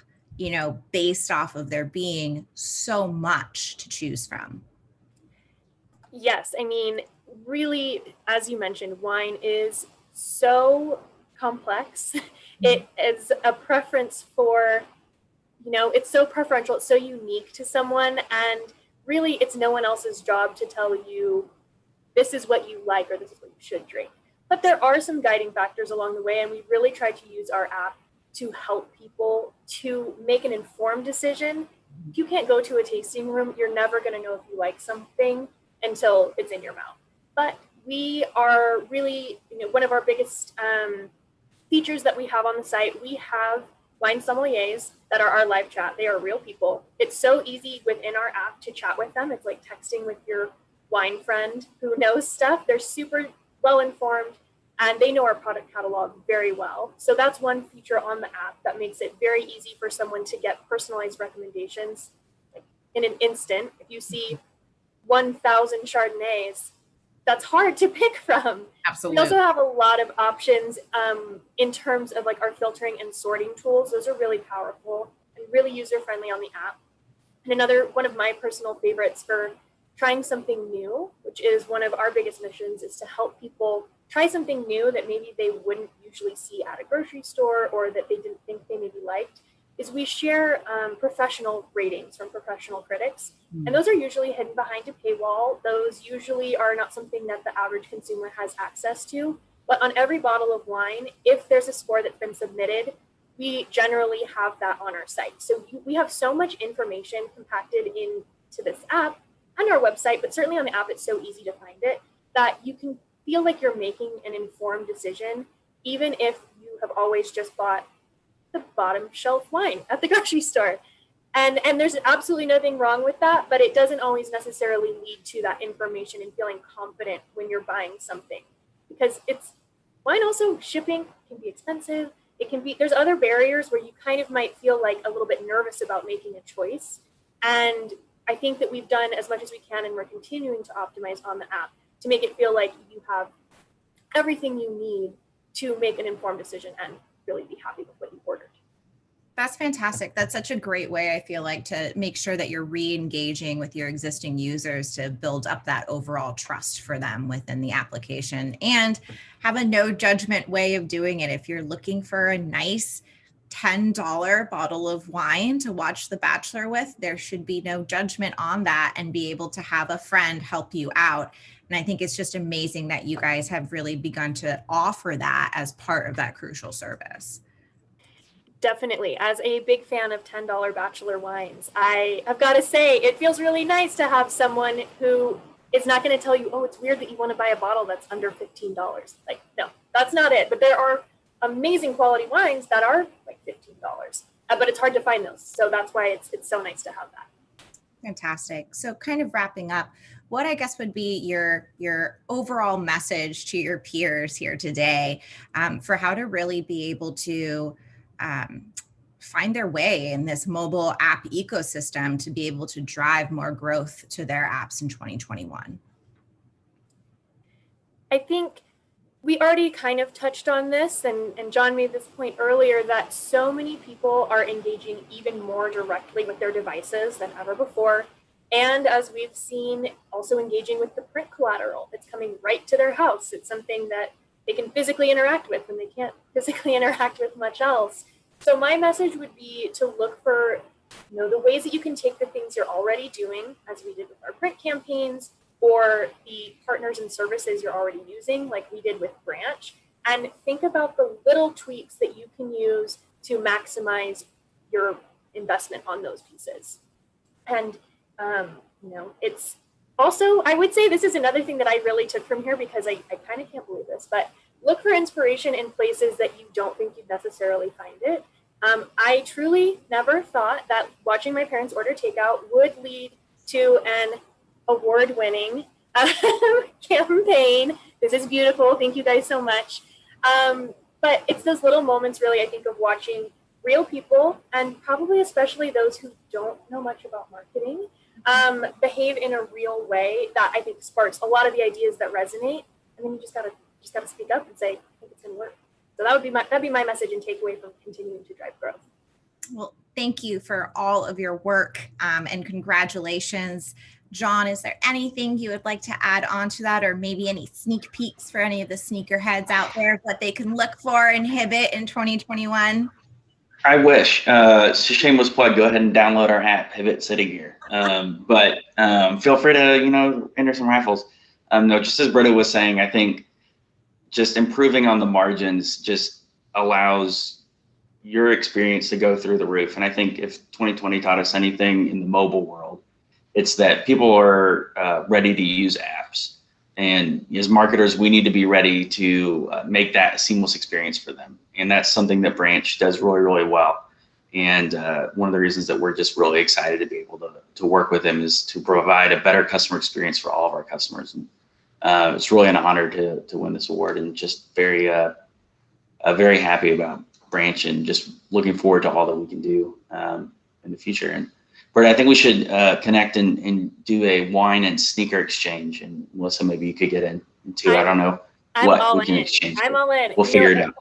based off of there being so much to choose from? Yes, I mean, really, as you mentioned, wine is so complex. It is a preference for, it's so preferential, it's so unique to someone, and really it's no one else's job to tell you this is what you like or this is what you should drink. But there are some guiding factors along the way, and we really try to use our app to help people to make an informed decision. If you can't go to a tasting room, you're never going to know if you like something until it's in your mouth. But we are really, one of our biggest features that we have on the site, we have wine sommeliers that are our live chat. They are real people. It's so easy within our app to chat with them. It's like texting with your wine friend who knows stuff. They're super well informed, and they know our product catalog very well. So that's one feature on the app that makes it very easy for someone to get personalized recommendations in an instant. If you see 1,000 Chardonnays, that's hard to pick from. Absolutely. We also have a lot of options in terms of like our filtering and sorting tools. Those are really powerful and really user-friendly on the app. And another one of my personal favorites for trying something new, which is one of our biggest missions, is to help people try something new that maybe they wouldn't usually see at a grocery store or that they didn't think they maybe liked, is we share professional ratings from professional critics. And those are usually hidden behind a paywall. Those usually are not something that the average consumer has access to. But on every bottle of wine, if there's a score that's been submitted, we generally have that on our site. So we have so much information compacted into this app and our website, but certainly on the app, it's so easy to find it, that you can feel like you're making an informed decision, even if you have always just bought the bottom shelf wine at the grocery store. And there's absolutely nothing wrong with that, but it doesn't always necessarily lead to that information and feeling confident when you're buying something, because wine also, shipping can be expensive. There's other barriers where you kind of might feel like a little bit nervous about making a choice. And I think that we've done as much as we can, and we're continuing to optimize on the app to make it feel like you have everything you need to make an informed decision and really be happy with what you ordered. That's fantastic. That's such a great way, I feel like, to make sure that you're re-engaging with your existing users to build up that overall trust for them within the application, and have a no judgment way of doing it. If you're looking for a nice $10 bottle of wine to watch The Bachelor with, there should be no judgment on that, and be able to have a friend help you out. And I think it's just amazing that you guys have really begun to offer that as part of that crucial service. Definitely. As a big fan of $10 Bachelor wines, I have got to say, it feels really nice to have someone who is not going to tell you, oh, it's weird that you want to buy a bottle that's under $15. Like, no, that's not it. But there are amazing quality wines that are like $15, but it's hard to find those. So that's why it's so nice to have that. Fantastic. So kind of wrapping up, what I guess would be your overall message to your peers here today for how to really be able to find their way in this mobile app ecosystem to be able to drive more growth to their apps in 2021? I think we already kind of touched on this, and John made this point earlier, that so many people are engaging even more directly with their devices than ever before. And as we've seen, also engaging with the print collateral. It's coming right to their house. It's something that they can physically interact with, and they can't physically interact with much else. So my message would be to look for, the ways that you can take the things you're already doing, as we did with our print campaigns, or the partners and services you're already using, like we did with Branch, and think about the little tweaks that you can use to maximize your investment on those pieces. And, it's also, I would say this is another thing that I really took from here, because I kind of can't believe this, but look for inspiration in places that you don't think you'd necessarily find it. I truly never thought that watching my parents order takeout would lead to an award-winning campaign. This is beautiful. Thank you guys so much. But it's those little moments, really, I think, of watching real people, and probably especially those who don't know much about marketing, behave in a real way that I think sparks a lot of the ideas that resonate. And then you just gotta speak up and say, I think it's gonna work. So that'd be my message and takeaway from continuing to drive growth. Well, thank you for all of your work, and congratulations. John, is there anything you would like to add on to that, or maybe any sneak peeks for any of the sneakerheads out there that they can look for in Hibbett in 2021? I wish. Shameless plug. Go ahead and download our app, Hibbett City Gear. But feel free to enter some raffles. No, just as Britta was saying, I think just improving on the margins just allows your experience to go through the roof. And I think if 2020 taught us anything in the mobile world, it's that people are ready to use apps. And as marketers, we need to be ready to make that a seamless experience for them. And that's something that Branch does really, really well. And one of the reasons that we're just really excited to be able to work with them is to provide a better customer experience for all of our customers. And it's really an honor to win this award, and just very happy about Branch, and just looking forward to all that we can do in the future. And Bert, I think we should connect and do a wine and sneaker exchange. And Melissa, maybe you could get into. I don't know what we can exchange. I'm all in. We'll figure it out.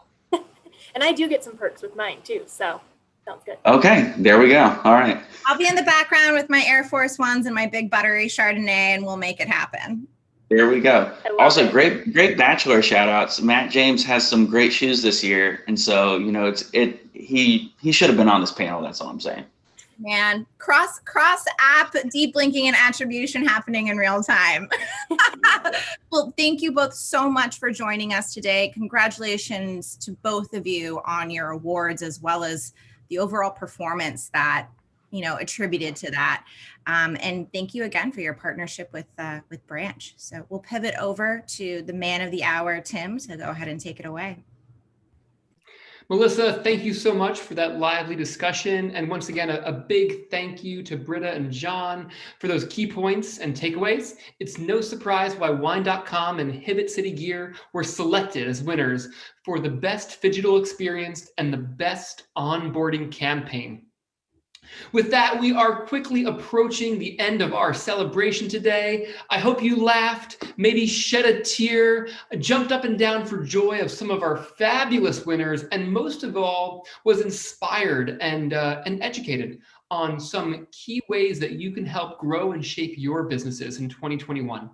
And I do get some perks with mine too, so sounds good. Okay, there we go. All right. I'll be in the background with my Air Force Ones and my big buttery Chardonnay, and we'll make it happen. There we go. Also, great Bachelor shout outs. Matt James has some great shoes this year, and so he should have been on this panel. That's all I'm saying. Man, cross app deep linking and attribution happening in real time. Well, thank you both so much for joining us today. Congratulations to both of you on your awards, as well as the overall performance that attributed to that. And thank you again for your partnership with Branch. So we'll pivot over to the man of the hour, Tim, to go ahead and take it away. Melissa, thank you so much for that lively discussion. And once again, a big thank you to Britta and John for those key points and takeaways. It's no surprise why Wine.com and Hibbett City Gear were selected as winners for the best phygital experience and the best onboarding campaign. With that, we are quickly approaching the end of our celebration today. I hope you laughed, maybe shed a tear, jumped up and down for joy of some of our fabulous winners, and most of all, was inspired and educated on some key ways that you can help grow and shape your businesses in 2021.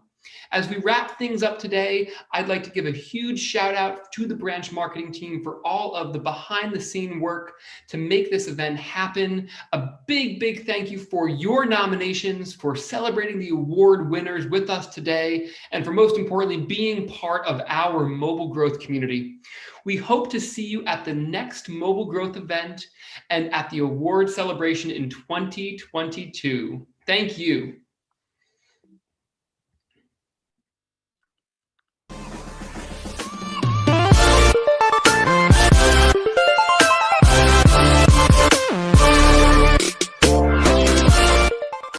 As we wrap things up today, I'd like to give a huge shout out to the branch marketing team for all of the behind the scene work to make this event happen. A big, big thank you for your nominations, for celebrating the award winners with us today, and for most importantly, being part of our mobile growth community. We hope to see you at the next mobile growth event and at the award celebration in 2022. Thank you.